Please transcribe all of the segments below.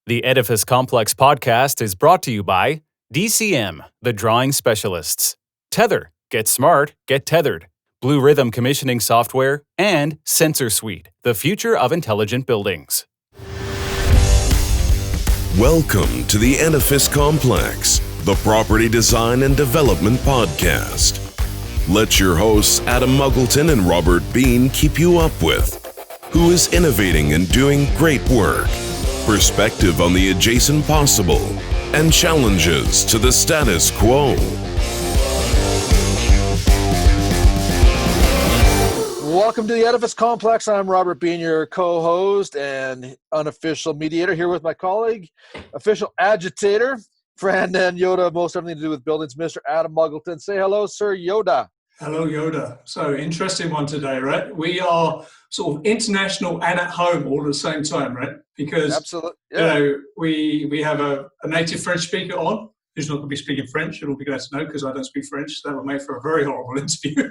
The Edifice Complex podcast is brought to you by DCM, the drawing specialists, Tether, get smart, get tethered, Blue Rhythm commissioning software, and Sensor Suite, the future of intelligent buildings. Welcome to the Edifice Complex, the property design and development podcast. Let your hosts Adam Muggleton and Robert Bean keep you up with who is innovating and doing great work, perspective on the adjacent possible, and challenges to the status quo. Welcome to the Edifice Complex. I'm Robert Bean, your co-host and unofficial mediator, here with my colleague, official agitator, friend and Yoda, most everything to do with buildings, Mr. Adam Muggleton. Say hello, Sir Yoda. Hello, Yoda. So, interesting one today, right? We are sort of international and at home all at the same time, right? Because absolutely, yeah. we have a native French speaker on, who's not going to be speaking French. It'll be glad to know because I don't speak French. That would make for a very horrible interview.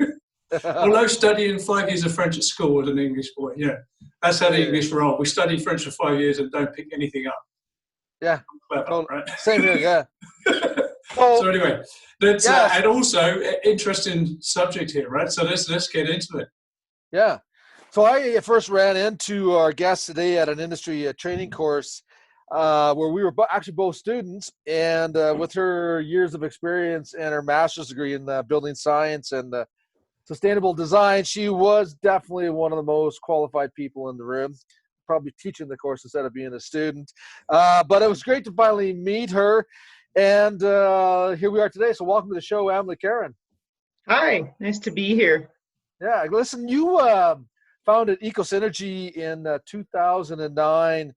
Although studying 5 years of French at school as an English boy, yeah, that's how the English roll. We study French for 5 years and don't pick anything up. Yeah, clever, right? Same here, yeah. So anyway, that's and also interesting subject here, right? So let's get into it. Yeah. So I first ran into our guest today at an industry training course where we were actually both students, and with her years of experience and her master's degree in building science and sustainable design, she was definitely one of the most qualified people in the room, probably teaching the course instead of being a student. But it was great to finally meet her. And here we are today. So welcome to the show, Amélie Caron. Hi, nice to be here. Yeah, listen, you founded EcoSynergy in 2009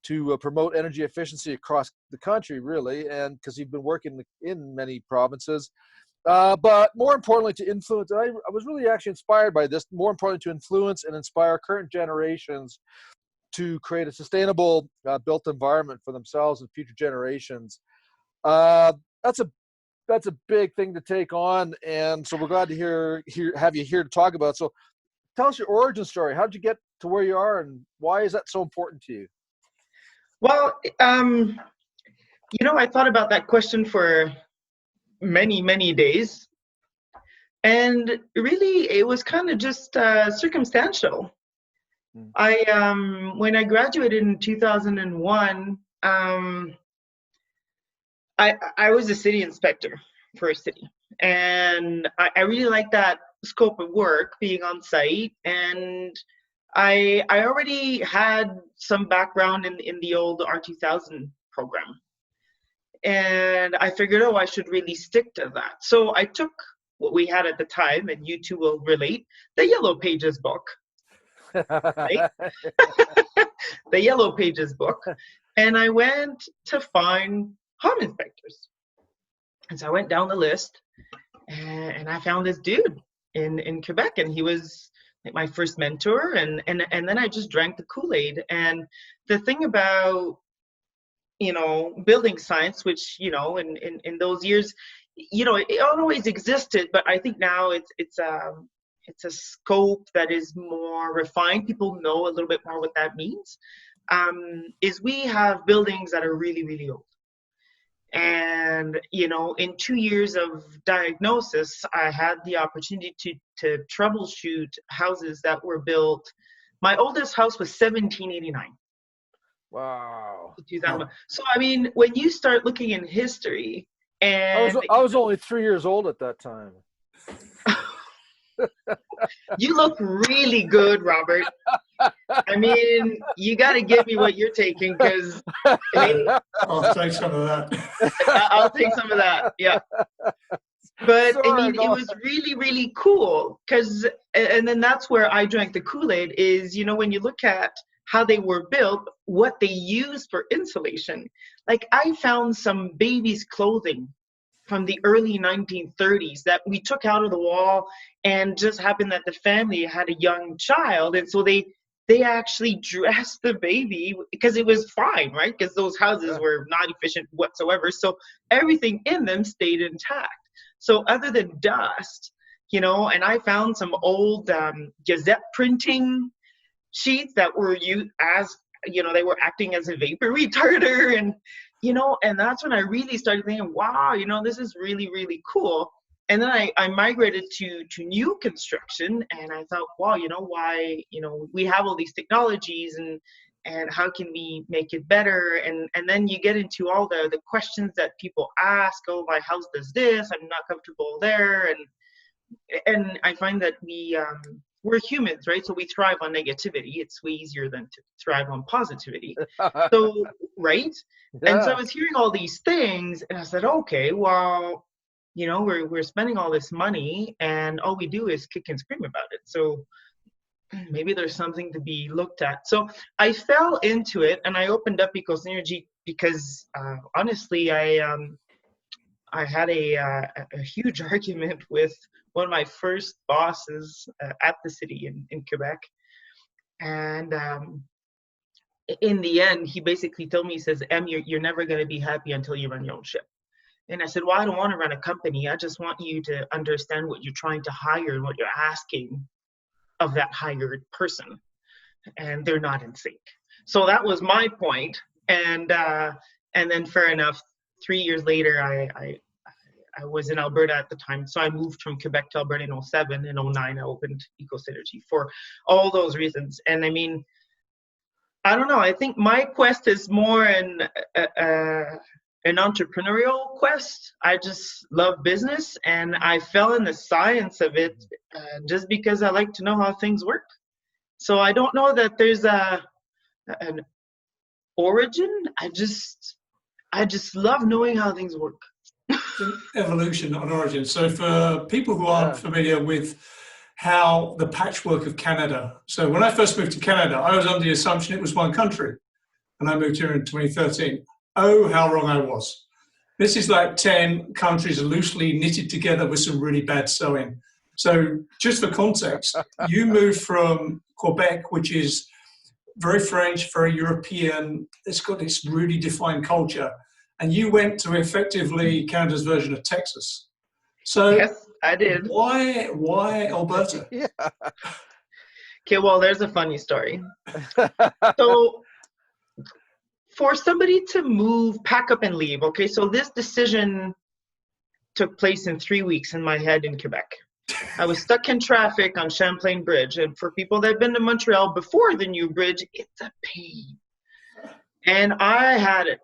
to promote energy efficiency across the country, really, and because you've been working in many provinces. But more importantly, to influence, I was really actually inspired by this, more importantly, to influence and inspire current generations to create a sustainable built environment for themselves and future generations. That's a big thing to take on, and so we're glad to have you here to talk about. So tell us your origin story. How did you get to where you are, and why is that so important to you? Well, I thought about that question for many days, and really it was kind of just circumstantial. When I graduated in 2001, I was a city inspector for a city, and I really liked that scope of work, being on site, and I already had some background in the old R2000 program, and I figured, I should really stick to that. So I took what we had at the time, and you two will relate, the Yellow Pages book, right? The Yellow Pages book, and I went to find home inspectors. And so I went down the list, and I found this dude in Quebec, and he was like my first mentor, and then I just drank the Kool-Aid. And the thing about building science, which in those years, it always existed, but I think now it's a scope that is more refined. People know a little bit more what that means. Is we have buildings that are really, really old. And, in 2 years of diagnosis, I had the opportunity to troubleshoot houses that were built. My oldest house was 1789. Wow. 2001. So, when you start looking in history, and I was only 3 years old at that time. You look really good, Robert. You got to give me what you're taking, because I'll take some of that. I'll take some of that. Yeah. But it was really, really cool, and then that's where I drank the Kool-Aid is, when you look at how they were built, what they used for insulation. Like, I found some baby's clothing from the early 1930s that we took out of the wall, and just happened that the family had a young child, and so they actually dressed the baby because it was fine, right? Because those houses were not efficient whatsoever, so everything in them stayed intact. So other than dust, and I found some old Gazette printing sheets that were used as they were acting as a vapor retarder, and and that's when I really started thinking, wow, this is really, really cool. And then I migrated to new construction, and I thought, wow, why, we have all these technologies, and how can we make it better? And then you get into all the questions that people ask. Oh, my house does this, I'm not comfortable there. And I find that we're humans, right? So we thrive on negativity. It's way easier than to thrive on positivity. So, right? Yeah. And so I was hearing all these things, and I said, okay, well, we're spending all this money, and all we do is kick and scream about it. So maybe there's something to be looked at. So I fell into it, and I opened up EcoSynergy because honestly, I had a huge argument with one of my first bosses at the city in Quebec. And in the end, he basically told me, he says, Em, you're never going to be happy until you run your own ship. And I said, well, I don't want to run a company. I just want you to understand what you're trying to hire and what you're asking of that hired person. And they're not in sync. So that was my point. And then fair enough, 3 years later, I was in Alberta at the time. So I moved from Quebec to Alberta in 2007. In 2009, I opened EcoSynergy for all those reasons. And I mean, I don't know. I think my quest is more an entrepreneurial quest. I just love business, and I fell in the science of it just because I like to know how things work. So I don't know that there's an origin. I just love knowing how things work. Evolution, not an origin. So for people who aren't familiar with how the patchwork of Canada. So when I first moved to Canada, I was under the assumption it was one country, and I moved here in 2013. Oh, how wrong I was. This is like 10 countries loosely knitted together with some really bad sewing. So just for context, you moved from Quebec, which is very French, very European. It's got this really defined culture. And you went to effectively Canada's version of Texas. So yes, I did. Why Alberta? Yeah. Okay, well, there's a funny story. So for somebody to move, pack up and leave, okay, so this decision took place in 3 weeks in my head in Quebec. I was stuck in traffic on Champlain Bridge, and for people that have been to Montreal before the new bridge, it's a pain. And I had it.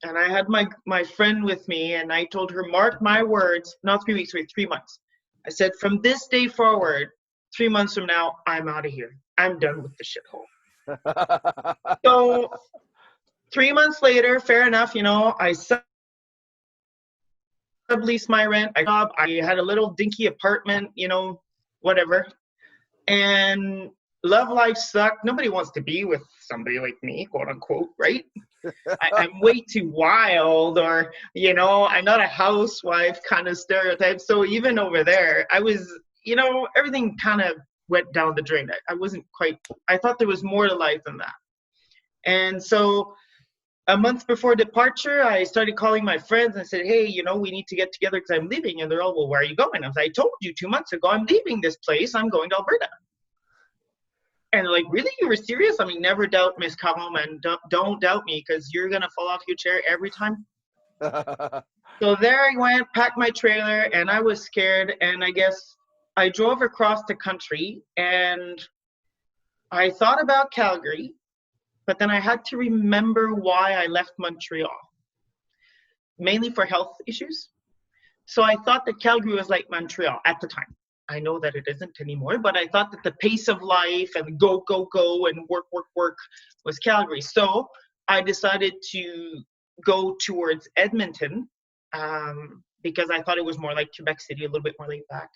And I had my friend with me, and I told her, mark my words, not 3 weeks, wait, 3 months. I said, from this day forward, 3 months from now, I'm out of here. I'm done with the shithole. So 3 months later, fair enough, I subleased my rent. I had a little dinky apartment, whatever. And love life sucked. Nobody wants to be with somebody like me, quote unquote, right? I'm way too wild, or, I'm not a housewife kind of stereotype. So even over there, I was, everything kind of went down the drain. I thought there was more to life than that. And so a month before departure, I started calling my friends and said, hey, we need to get together because I'm leaving. And they're all, well, where are you going? I was like, I told you 2 months ago, I'm leaving this place. I'm going to Alberta. And they're like, really? You were serious? I mean, never doubt Miss Caron, and don't doubt me, because you're going to fall off your chair every time. So there I went, packed my trailer, and I was scared. And I guess I drove across the country, and I thought about Calgary, but then I had to remember why I left Montreal, mainly for health issues. So I thought that Calgary was like Montreal at the time. I know that it isn't anymore, but I thought that the pace of life and go, and work was Calgary. So I decided to go towards Edmonton because I thought it was more like Quebec City, a little bit more laid back.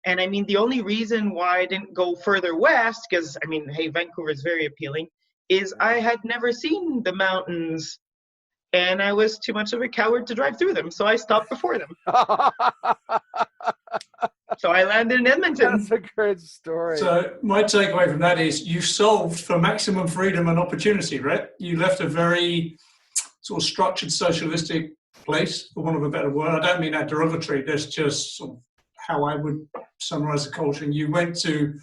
And I mean, the only reason why I didn't go further west, because I mean, hey, Vancouver is very appealing, is I had never seen the mountains, and I was too much of a coward to drive through them. So I stopped before them. So I landed in Edmonton. That's a great story. So my takeaway from that is you solved for maximum freedom and opportunity, right? You left a very sort of structured socialistic place, for want of a better word. I don't mean that derogatory. That's just sort of how I would summarize the culture. And you went to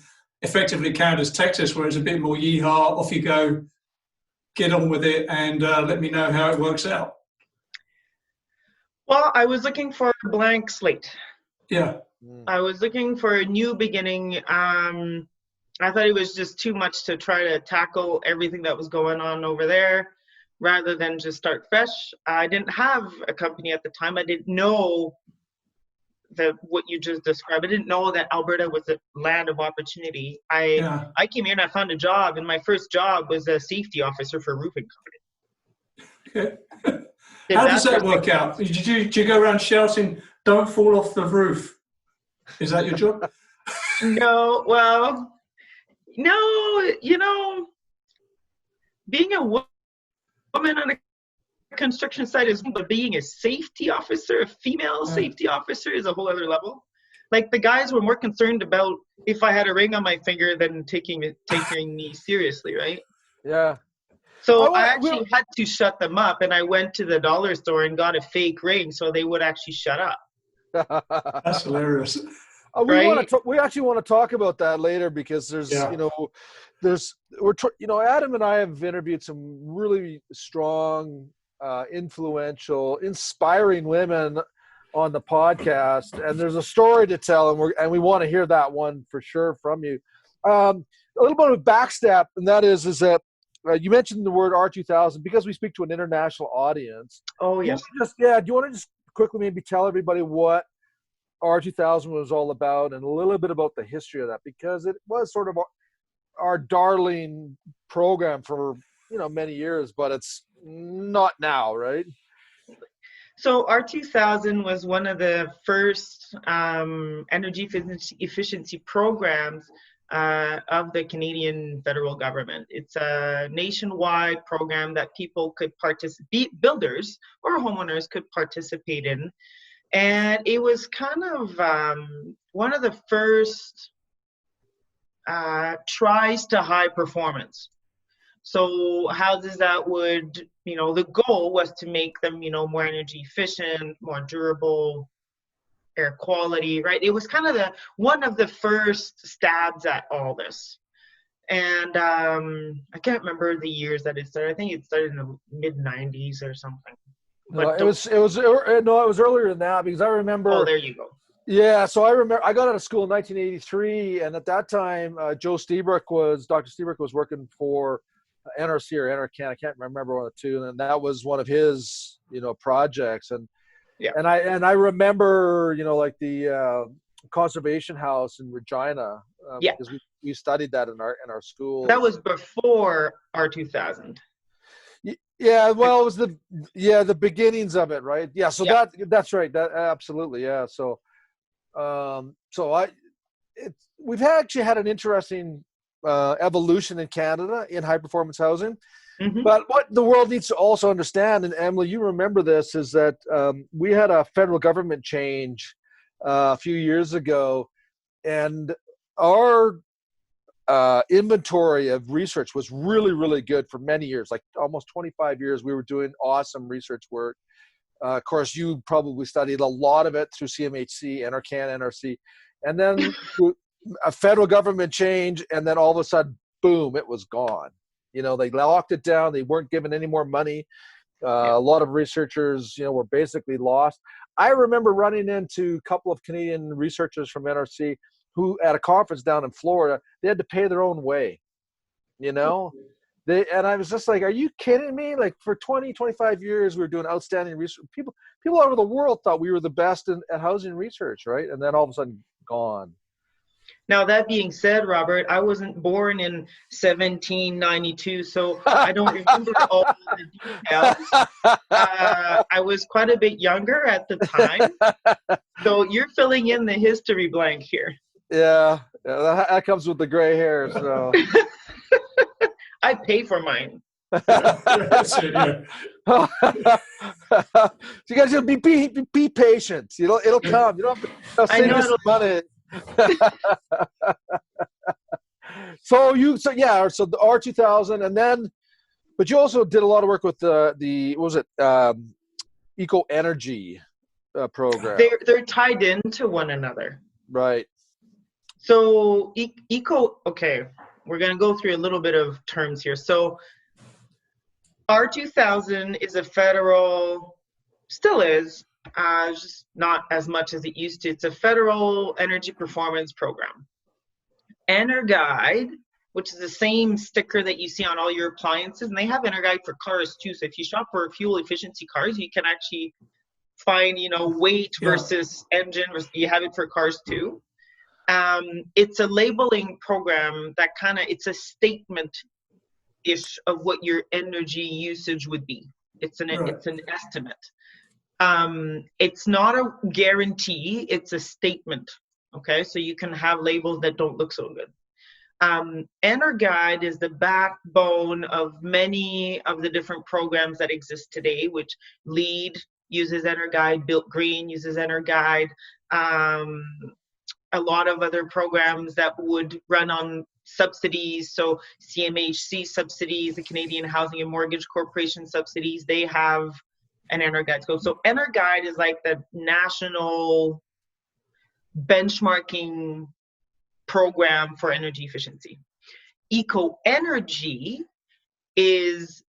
effectively Canada's Texas, where it's a bit more yeehaw, off you go, get on with it and let me know how it works out. Well, I was looking for a blank slate. Yeah. I was looking for a new beginning. I thought it was just too much to try to tackle everything that was going on over there rather than just start fresh. I didn't have a company at the time. I didn't know what you just described. I didn't know that Alberta was a land of opportunity. I came here and I found a job, and my first job was a safety officer for a roofing company. Okay. How does that work out? Did you go around shouting, "Don't fall off the roof"? Is that your job? No, well, no, being a woman on a construction site is, but being a safety officer, a female safety officer, is a whole other level. Like, the guys were more concerned about if I had a ring on my finger than taking me seriously, right? Yeah. So I actually had to shut them up, and I went to the dollar store and got a fake ring so they would actually shut up. That's hilarious. We actually want to talk about that later, because there's Adam and I have interviewed some really strong, influential, inspiring women on the podcast, and there's a story to tell, and we want to hear that one for sure from you. A little bit of backstep, and that is that you mentioned the word R2000 because we speak to an international audience. Oh yes. Do you want to just quickly maybe tell everybody what R2000 was all about, and a little bit about the history of that, because it was sort of our darling program for many years, but it's not now, right? So R2000 was one of the first energy efficiency programs of the Canadian federal government. It's a nationwide program that people could participate, builders or homeowners could participate in. And it was kind of one of the first tries to high performance. So houses that would, the goal was to make them, more energy efficient, more durable, air quality, right? It was kind of one of the first stabs at all this. And I can't remember the years that it started. I think it started in the mid-90s or something. But it was earlier than that, because I remember. Oh, there you go. Yeah, so I remember I got out of school in 1983, and at that time, Dr. Steebrook was working for NRC or NRCan. I can't remember one of the two, and that was one of his, projects. And I remember, like the conservation house in Regina, because we studied that in our school. That was before R2000. Yeah, well, it was the beginnings of it, right? Yeah, so that's right. That absolutely, yeah. So, we've actually had an interesting evolution in Canada in high performance housing. Mm-hmm. But what the world needs to also understand, and Emily, you remember this, is that we had a federal government change a few years ago, and our inventory of research was really, really good for many years, like almost 25 years. We were doing awesome research work. Of course, you probably studied a lot of it through CMHC, NRCan, NRC. And then a federal government change, and then all of a sudden, boom, it was gone. They locked it down. They weren't given any more money. A lot of researchers, were basically lost. I remember running into a couple of Canadian researchers from NRC who, at a conference down in Florida, they had to pay their own way, and I was just like, are you kidding me? Like, for 20, 25 years, we were doing outstanding research. People all over the world thought we were the best at housing research, right? And then all of a sudden, gone. Now, that being said, Robert, I wasn't born in 1792, so I don't remember all the details. I was quite a bit younger at the time, so you're filling in the history blank here. Yeah, that comes with the gray hair. So I pay for mine. That's it, yeah. So you guys just be patient. It'll come. You don't have to save some money. So the R2000, and then, but you also did a lot of work with the what was it, Ecoenergy program. They're tied into one another, right? So okay, we're gonna go through a little bit of terms here. So R2000 is a federal, still is, just not as much as it used to. It's a federal energy performance program. Energuide, which is the same sticker that you see on all your appliances, and they have Energuide for cars too. So if you shop for fuel efficiency cars, you can actually find, weight versus engine. You have it for cars too. It's a labeling program that it's a statement-ish of what your energy usage would be. It's an estimate. It's not a guarantee, it's a statement. Okay, so you can have labels that don't look so good. Energuide is the backbone of many of the different programs that exist today, which LEED uses Energuide, Built Green uses Energuide, a lot of other programs that would run on subsidies, so CMHC subsidies, the Canadian Housing and Mortgage Corporation subsidies, they have an Energuide scope. So Energuide is like the national benchmarking program for energy efficiency. Ecoenergy is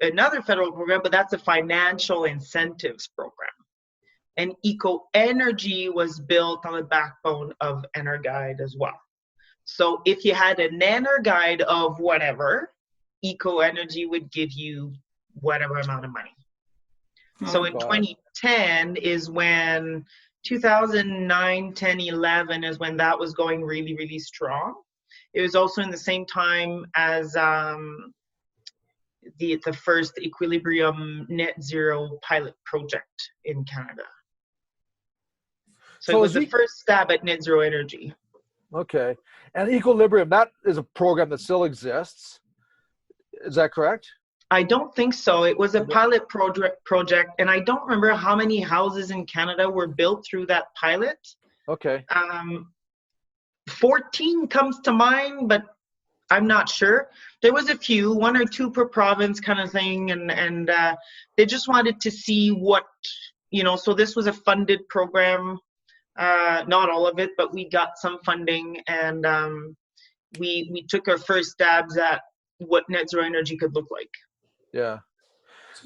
another federal program, but that's a financial incentives program. And Ecoenergy was built on the backbone of Energuide as well. So if you had an Energuide of whatever, Ecoenergy would give you whatever amount of money. So in 2010 is when 2009, 10, 11 is when that was going really, really strong. It was also in the same time as the first Equilibrium net zero pilot project in Canada. So it was the first stab at net zero energy. Okay. And Equilibrium, that is a program that still exists. Is that correct? I don't think so. It was a pilot project, and I don't remember how many houses in Canada were built through that pilot. Okay. 14 comes to mind, but I'm not sure. There was a few, 1 or 2 per province kind of thing, and they just wanted to see what, so this was a funded program, not all of it, but we got some funding, and we took our first stabs at what net zero energy could look like. Yeah.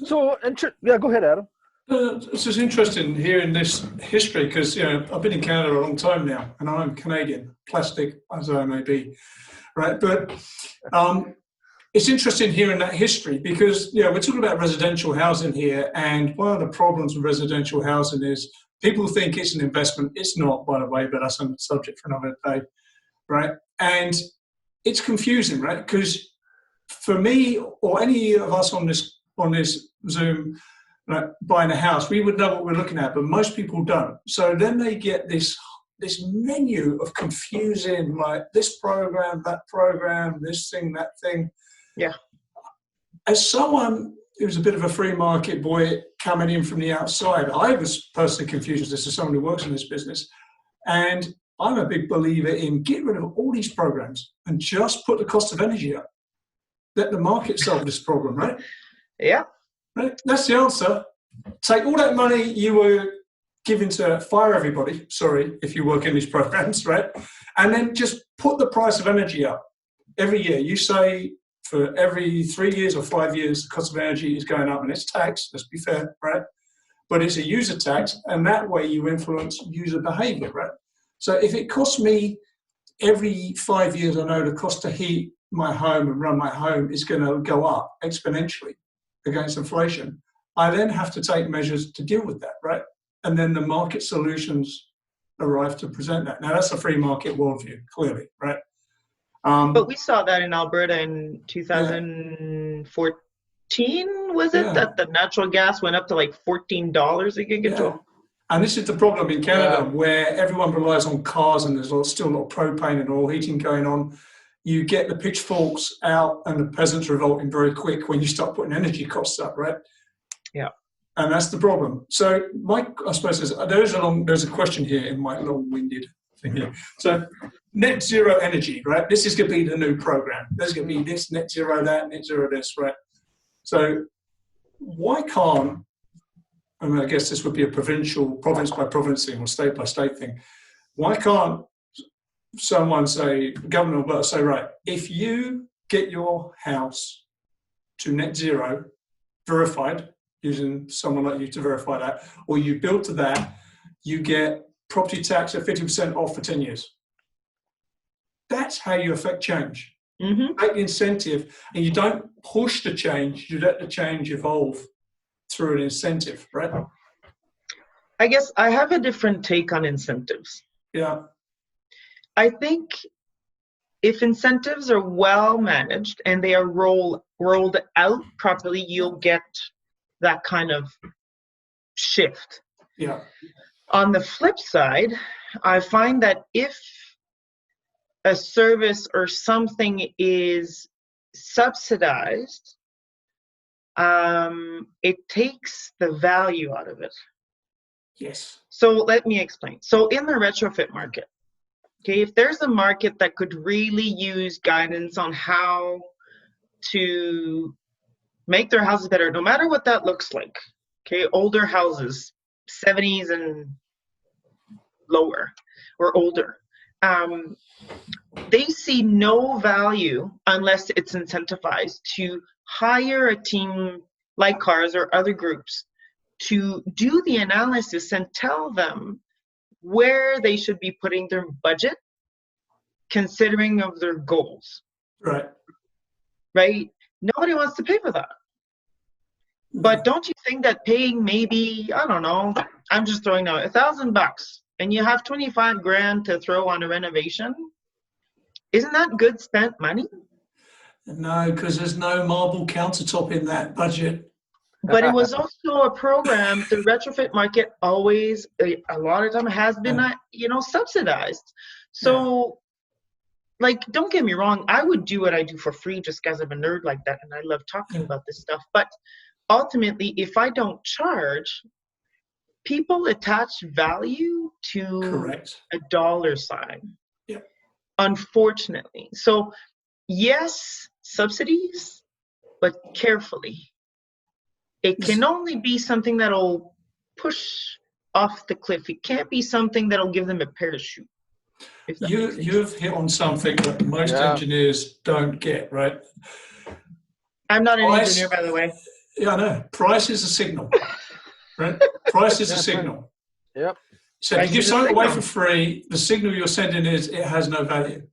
So, go ahead, Adam. It's just interesting hearing this history because, I've been in Canada a long time now and I'm Canadian, plastic as I may be, right? But it's interesting hearing that history because, we're talking about residential housing here, and one of the problems with residential housing is people think it's an investment. It's not, by the way, but that's a subject for another day, right? And it's confusing, right? Because for me or any of us on this Zoom, like buying a house, we would know what we're looking at, but most people don't. So then they get this menu of confusing, like this program, that program, this thing, that thing. Yeah. As someone who's a bit of a free market boy coming in from the outside, I was personally confused as someone who works in this business. And I'm a big believer in get rid of all these programs and just put the cost of energy up. Let the market solve this problem, right? Yeah. Right? That's the answer. Take all that money you were given to fire everybody, sorry, if you work in these programs, right? And then just put the price of energy up every year. You say for every 3 years or 5 years, the cost of energy is going up and it's taxed, let's be fair, right? But it's a user tax, and that way you influence user behavior, right? So if it costs me every 5 years, I know the cost to heat my home and run my home is going to go up exponentially against inflation. I then have to take measures to deal with that, right? And then the market solutions arrive to present that. Now, that's a free market worldview, clearly, right? But we saw that in Alberta in 2014, was it? That the natural gas went up to like $14 a gigajoule. And this is the problem in Canada where everyone relies on cars and there's still a lot of propane and oil heating going on. You get the pitchforks out and the peasants revolting very quick when you start putting energy costs up, right? Yeah. And that's the problem. So I suppose there's a question here in my long-winded thing here. So net zero energy, right? This is going to be the new program. There's going to be this net zero that, net zero this, right? So why can't, I guess this would be a province by province thing or state by state thing. Why can't someone say, government will say, right, if you get your house to net zero, verified, using someone like you to verify that, or you build to that, you get property tax at 50% off for 10 years. That's how you affect change. Mm-hmm. Make the incentive, and you don't push the change, you let the change evolve through an incentive, right? I guess I have a different take on incentives. Yeah. I think if incentives are well managed and they are rolled out properly, you'll get that kind of shift. Yeah. On the flip side, I find that if a service or something is subsidized, it takes the value out of it. Yes. So let me explain. So in the retrofit market, okay, if there's a market that could really use guidance on how to make their houses better, no matter what that looks like, okay, older houses, 70s and lower or older, they see no value unless it's incentivized to hire a team like CARS or other groups to do the analysis and tell them where they should be putting their budget, considering of their goals. Right. Right? Nobody wants to pay for that. But don't you think that paying maybe, I don't know, I'm just throwing out $1,000 and you have 25 grand to throw on a renovation, isn't that good spent money? No, because there's no marble countertop in that budget. But it was also a program, the retrofit market always, a lot of time has been, subsidized. So, like, don't get me wrong, I would do what I do for free just because I'm a nerd like that and I love talking about this stuff. But ultimately, if I don't charge, people attach value to Correct. a dollar sign. Yep. Unfortunately. So, yes, subsidies, but carefully. It can only be something that'll push off the cliff. It can't be something that'll give them a parachute. You've hit on something that most engineers don't get, right? I'm not an engineer, by the way. Yeah, I know. Price is a signal, right? Price is a signal. Yep. So if you give something away for free, the signal you're sending is it has no value.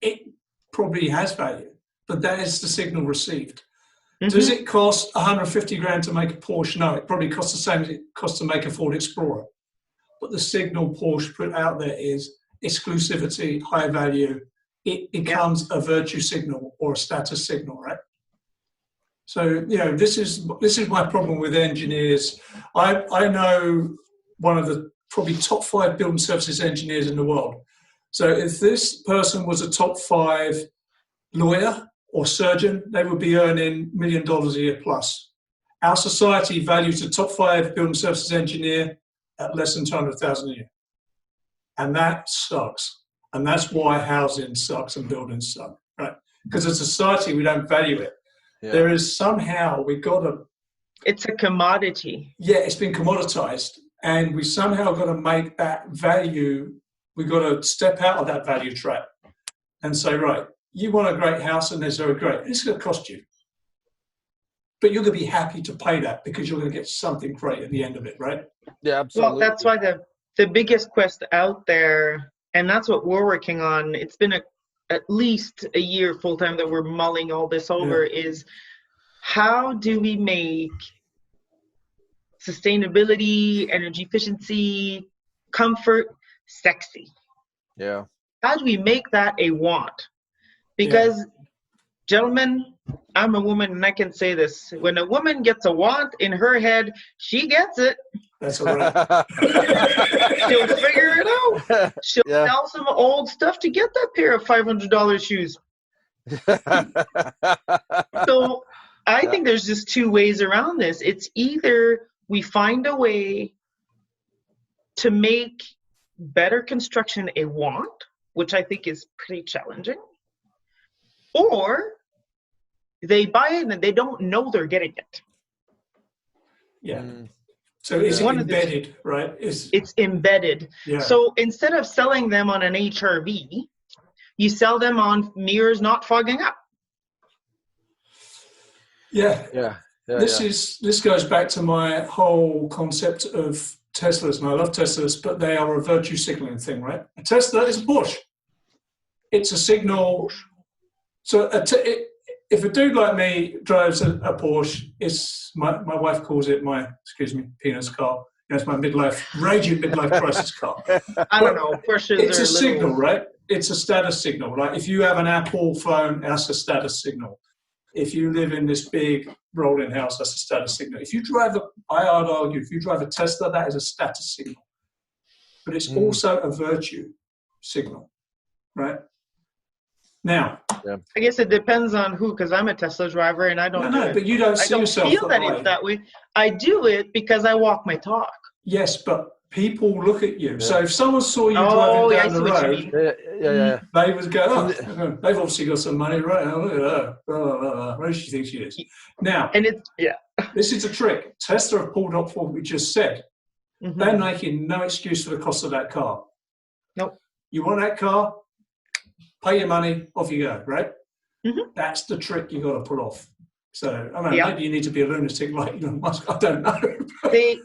It probably has value, but that is the signal received. Mm-hmm. Does it cost 150 grand to make a Porsche? No, it probably costs the same as it costs to make a Ford Explorer. But the signal Porsche put out there is exclusivity, high value. It becomes a virtue signal or a status signal, right? So, this is my problem with engineers. I know one of the probably top 5 building services engineers in the world. So if this person was a top 5 lawyer or surgeon, they would be earning $1 million a year plus. Our society values the top 5 building services engineer at less than $200,000 a year. And that sucks. And that's why housing sucks and buildings suck, right? Because as a society, we don't value it. Yeah. There is somehow, it's a commodity. Yeah, it's been commoditized. And we somehow got to make that value, we got to step out of that value trap and say, right, you want a great house and it's very great. It's going to cost you. But you're going to be happy to pay that because you're going to get something great at the end of it, right? Yeah, absolutely. Well, that's why the biggest quest out there, and that's what we're working on, it's been at least a year full-time that we're mulling all this over, is how do we make sustainability, energy efficiency, comfort sexy? Yeah. How do we make that a want? Because, gentlemen, I'm a woman and I can say this. When a woman gets a want in her head, she gets it. That's all right. She'll figure it out. She'll sell some old stuff to get that pair of $500 shoes. So I think there's just 2 ways around this. It's either we find a way to make better construction a want, which I think is pretty challenging, or they buy it and they don't know they're getting it. Yeah. So it's embedded, right? It's embedded. Yeah. So instead of selling them on an HRV, you sell them on mirrors not fogging up. This goes back to my whole concept of Teslas, and I love Teslas, but they are a virtue signaling thing, right? A Tesla is a Porsche. It's a signal. So if a dude like me drives a Porsche, it's my wife calls it my, penis car. It's my raging midlife crisis car. I don't know. Porsches it's a signal, right? It's a status signal. Like if you have an Apple phone, that's a status signal. If you live in this big rolling house, that's a status signal. If you drive I would argue, if you drive a Tesla, that is a status signal. But it's also a virtue signal, right? Now, I guess it depends on who, because I'm a Tesla driver and I don't do it. But you don't see yourself I don't feel that it's that way. I do it because I walk my talk. Yes, but people look at you. Yeah. So if someone saw you driving down the road, they would go, they've obviously got some money, right? Oh, look at her. Where does she think she is? Now, and this is a trick. Tesla have pulled up what we just said. Mm-hmm. They're making no excuse for the cost of that car. Nope. You want that car? Pay your money, off you go, right? Mm-hmm. That's the trick you got to pull off. So, I mean, maybe you need to be a lunatic like Elon Musk. I don't know.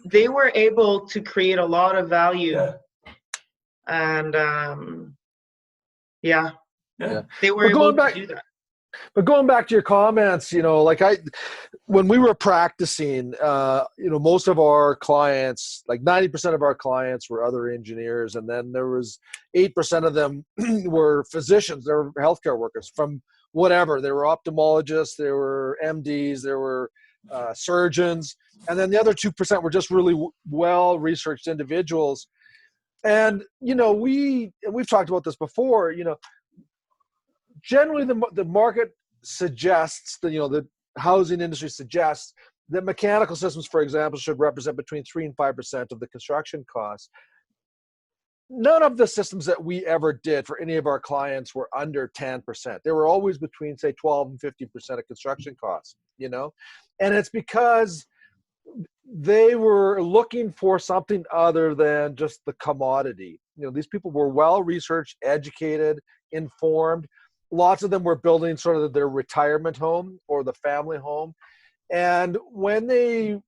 They were able to create a lot of value, and they were able to do that. But going back to your comments, like when we were practicing, most of our clients, like 90% of our clients were other engineers. And then there was 8% of them were physicians. They were healthcare workers from whatever. They were ophthalmologists, they were MDs, they were surgeons. And then the other 2% were just really well-researched individuals. And, we've talked about this before, generally the market suggests that, the housing industry suggests that mechanical systems, for example, should represent between 3 and 5% of the construction costs. None of the systems that we ever did for any of our clients were under 10%. They were always between, say, 12 and 15% of construction costs, and it's because they were looking for something other than just the commodity. These people were well-researched, educated, informed. Lots of them were building sort of their retirement home or the family home. And when they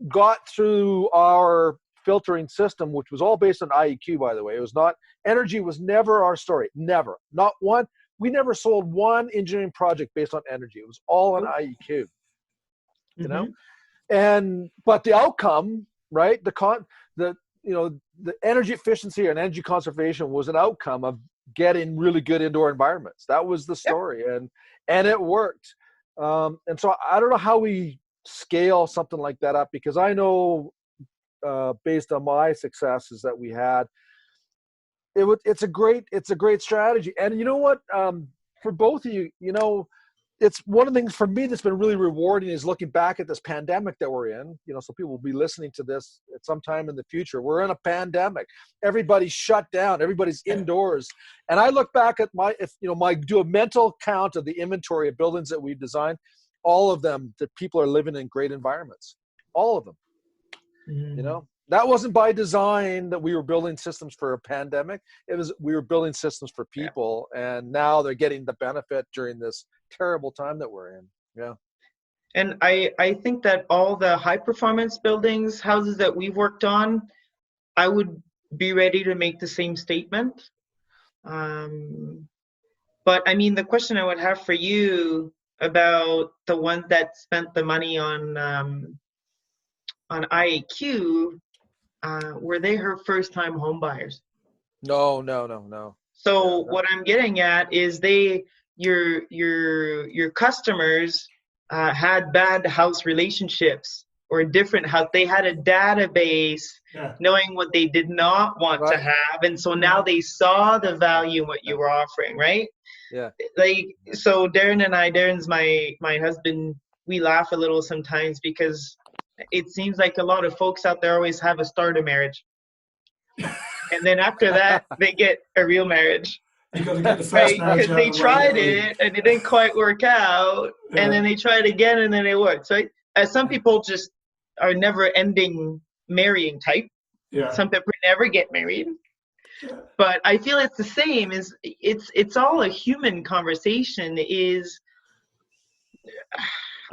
got through our filtering system, which was all based on IEQ, by the way, it was not, energy was never our story. Never. Not one. We never sold one engineering project based on energy. It was all on IEQ, but the outcome, right? The energy efficiency and energy conservation was an outcome of getting really good indoor environments. That was the story, and it worked. And so I don't know how we scale something like that up, because I know based on my successes that we had, it's a great strategy. And you know what, for both of you, it's one of the things for me that's been really rewarding is looking back at this pandemic that we're in. So people will be listening to this at some time in the future. We're in a pandemic. Everybody's shut down. Everybody's indoors. And I look back at do a mental count of the inventory of buildings that we've designed. All of them, that people are living in great environments. All of them. That wasn't by design that we were building systems for a pandemic. We were building systems for people, and now they're getting the benefit during this terrible time that we're in. Yeah. And I think that all the high performance houses that we've worked on, I would be ready to make the same statement. But I mean, the question I would have for you about the ones that spent the money on IAQ, were they her first time home buyers? No. So what I'm getting at is your customers had bad house relationships or different house. They had a database knowing what they did not want to have. And so now they saw the value in what you were offering, right? Yeah. So Darren's my husband, we laugh a little sometimes because it seems like a lot of folks out there always have a starter marriage. And then after that, they get a real marriage. You got to get the first marriage because they tried it and it didn't quite work out. Yeah. And then they tried again and then it worked. So some people just are never ending marrying type. Yeah. Some people never get married. Yeah. But I feel it's the same. It's all a human conversation. Is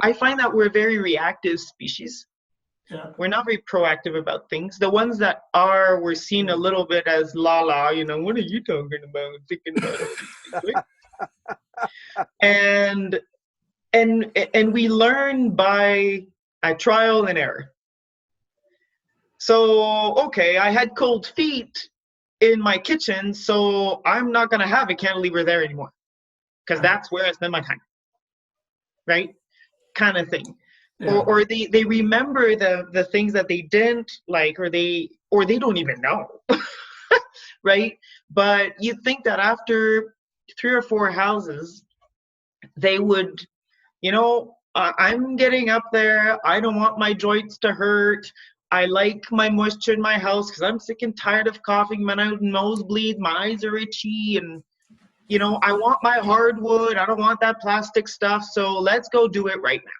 I find that we're a very reactive species. Yeah. We're not very proactive about things. The ones that are, we're seen a little bit as la, you know, what are you talking about? Thinking about it. And we learn by a trial and error. So, okay, I had cold feet in my kitchen, so I'm not going to have a cantilever there anymore because that's where I spend my time, right? Kind of thing. Yeah. Or they remember the things that they didn't like, or they don't even know, right? But you think that after 3 or 4 houses, they would, you know, I'm getting up there. I don't want my joints to hurt. I like my moisture in my house because I'm sick and tired of coughing. My nose bleeds. My eyes are itchy. And, you know, I want my hardwood. I don't want that plastic stuff. So let's go do it right now.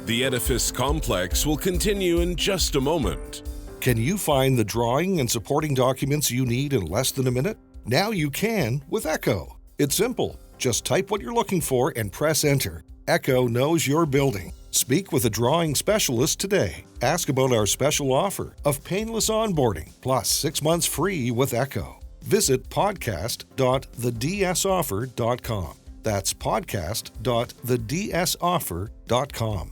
The Edifice Complex will continue in just a moment. Can you find the drawing and supporting documents you need in less than a minute? Now you can with Eco. It's simple. Just type what you're looking for and press enter. Eco knows your building. Speak with a drawing specialist today. Ask about our special offer of painless onboarding plus 6 months free with Eco. Visit podcast.thedsoffer.com. That's podcast.thedsoffer.com.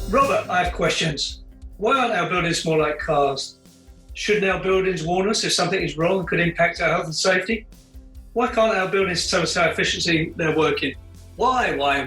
Robert, I have questions. Why aren't our buildings more like cars? Shouldn't our buildings warn us if something is wrong and could impact our health and safety? Why can't our buildings tell us how efficiently they're working? Why? Well,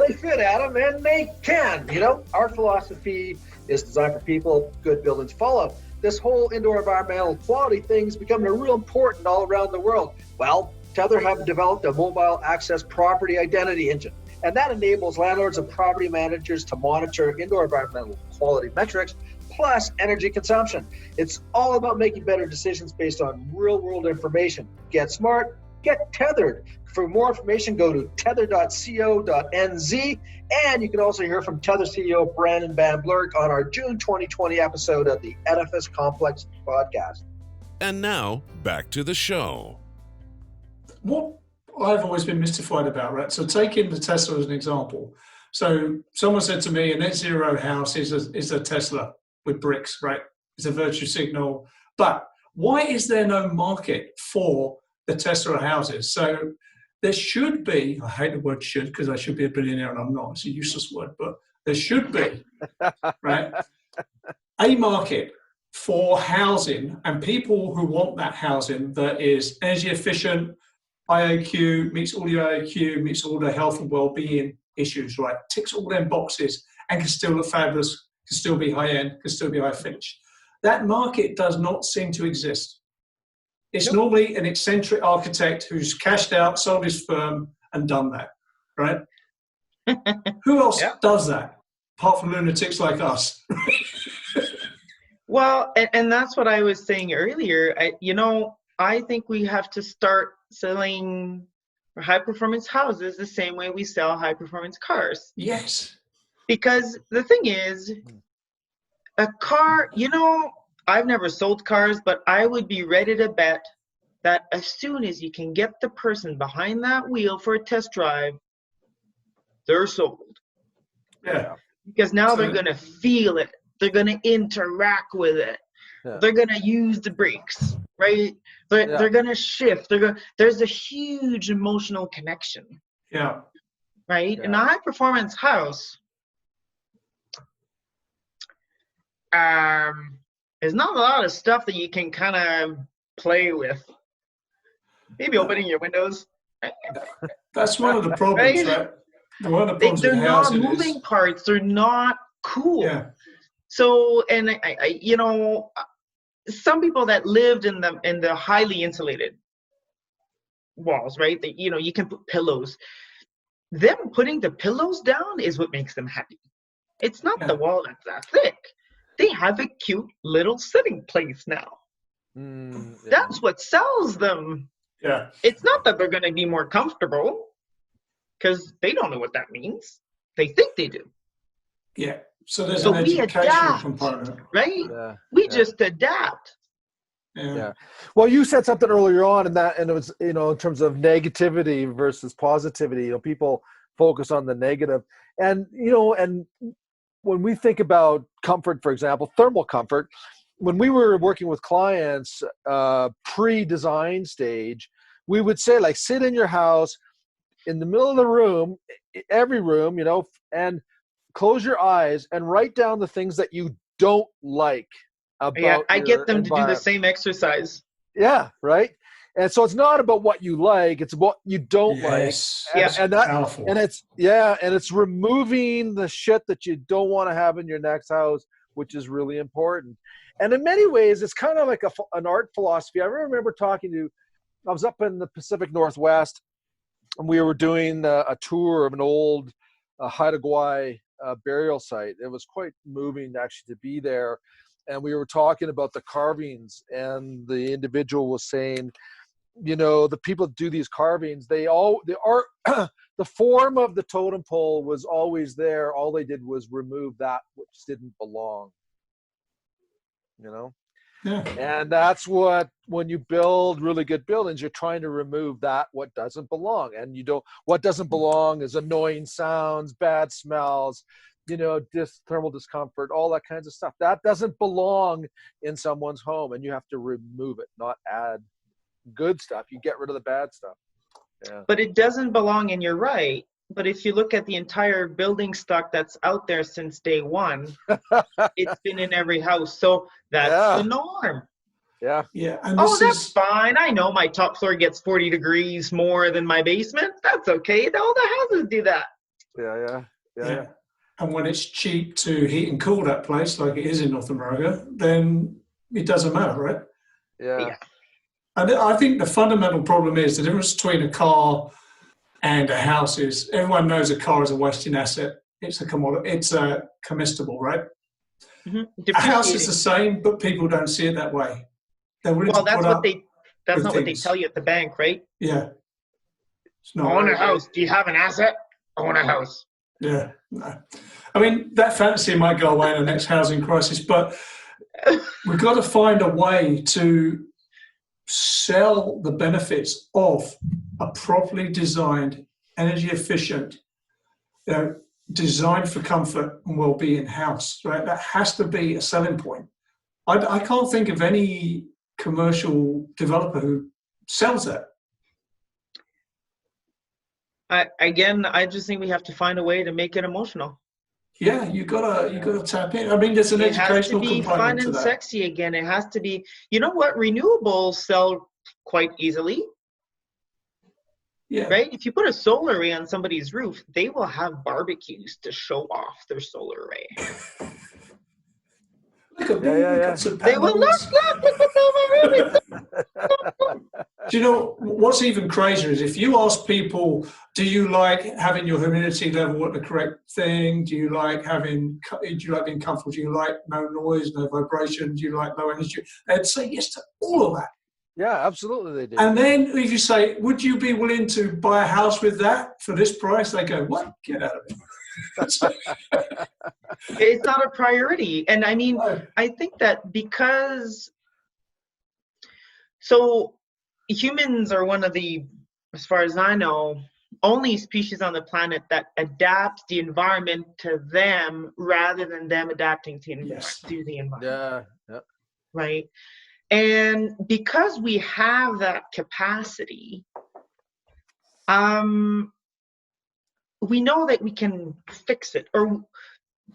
they should, Adam, and they can. You know, our philosophy is designed for people. Good buildings follow. This whole indoor environmental quality thing is becoming real important all around the world. Well, Tether have developed a mobile access property identity engine, and that enables landlords and property managers to monitor indoor environmental quality metrics plus energy consumption. It's all about making better decisions based on real-world information. Get smart, get tethered. For more information, go to tether.co.nz, and you can also hear from Tether CEO Brandon Van Blurk on our June 2020 episode of the Edifice Complex podcast. And now, back to the show. What I've always been mystified about, right? So taking the Tesla as an example. So someone said to me, a net zero house is a Tesla with bricks, right? It's a virtue signal. But why is there no market for the Tesla houses? So there should be, I hate the word should because I should be a billionaire and I'm not, it's a useless word, but there should be, right, a market for housing and people who want that housing that is energy efficient, IOQ, meets all your IOQ, meets all the health and well-being issues, right? Ticks all them boxes and can still look fabulous, can still be high-end, can still be high-finish. That market does not seem to exist. It's normally an eccentric architect who's cashed out, sold his firm, and done that, right? Who else does that, apart from lunatics like us? Well, and that's what I was saying earlier. I think we have to start selling high-performance houses the same way we sell high-performance cars. Yes. Because the thing is, a car, I've never sold cars, but I would be ready to bet that as soon as you can get the person behind that wheel for a test drive, they're sold. Yeah. Because now they're going to feel it. They're going to interact with it. Yeah. They're going to use the brakes, right? They're going to shift. There's a huge emotional connection. Yeah. Right? Yeah. In a high-performance house, there's not a lot of stuff that you can kind of play with. Maybe opening your windows. That's one of the problems, right? One of the problems they're with not housing moving parts. They're not cool. Yeah. So, and I some people that lived in the highly insulated walls, right? You can put pillows. Them putting the pillows down is what makes them happy. It's not the wall that's that thick. They have a cute little sitting place now. That's what sells them. Yeah. It's not that they're going to be more comfortable, because they don't know what that means. They think they do. Yeah. So there's an educational component. Right? Yeah. We just adapt. Yeah. Well, you said something earlier on, and it was, in terms of negativity versus positivity. People focus on the negative, and and when we think about comfort, for example, thermal comfort, when we were working with clients pre-design stage, we would say, like, sit in your house in the middle of the room, every room, and close your eyes and write down the things that you don't like about I get them to do the environment. same exercise. Yeah, right. And so it's not about what you like; it's what you don't like. And that, powerful. and it's removing the shit that you don't want to have in your next house, which is really important. And in many ways, it's kind of like an art philosophy. I remember I was up in the Pacific Northwest, and we were doing a tour of an old Haida Gwaii burial site. It was quite moving actually to be there. And we were talking about the carvings, and the individual was saying, the people that do these carvings, the form of the totem pole was always there. All they did was remove that which didn't belong. Yeah. And that's when you build really good buildings, you're trying to remove what doesn't belong. And what doesn't belong is annoying sounds, bad smells, thermal discomfort, all that kinds of stuff. That doesn't belong in someone's home, and you have to remove it, not add good stuff. You get rid of the bad stuff. Yeah. But it doesn't belong, and you're right. But if you look at the entire building stock that's out there since day one, it's been in every house. So that's the norm. Yeah. Yeah. And that's fine. I know my top floor gets 40 degrees more than my basement. That's okay. All the houses do that. Yeah. And when it's cheap to heat and cool that place, like it is in North America, then it doesn't matter, right? Yeah. And I think the fundamental problem is the difference between a car and a house is everyone knows a car is a wasting asset. It's a commodity. It's a comestible, right? Mm-hmm. A house is the same, but people don't see it that way. That's not what they tell you at the bank, right? Yeah. I want a house. Do you have an asset? I want a house. Yeah. No. I mean, that fantasy might go away in the next housing crisis, but we've got to find a way to sell the benefits of a properly designed, energy efficient, designed for comfort and well-being house, right? That has to be a selling point. I can't think of any commercial developer who sells that. I just think we have to find a way to make it emotional. Yeah, you gotta tap in. I mean, there's an educational component to that. It has to be fun and sexy again. It has to be. You know what? Renewables sell quite easily. Yeah. Right? If you put a solar array on somebody's roof, they will have barbecues to show off their solar array. Look at me. Yeah. They will look what Do you know what's even crazier is if you ask people, do you like having your humidity level at the correct thing? Do you like being comfortable? Do you like no noise, no vibration? Do you like low energy? They'd say yes to all of that. Yeah, absolutely they do. And then if you say, would you be willing to buy a house with that for this price? They go, what? Get out of it. It's not a priority. And I mean, I think that because, so humans are one of the, as far as I know, only species on the planet that adapts the environment to them rather than them adapting to the environment. Yeah. Right? And because we have that capacity, we know that we can fix it, or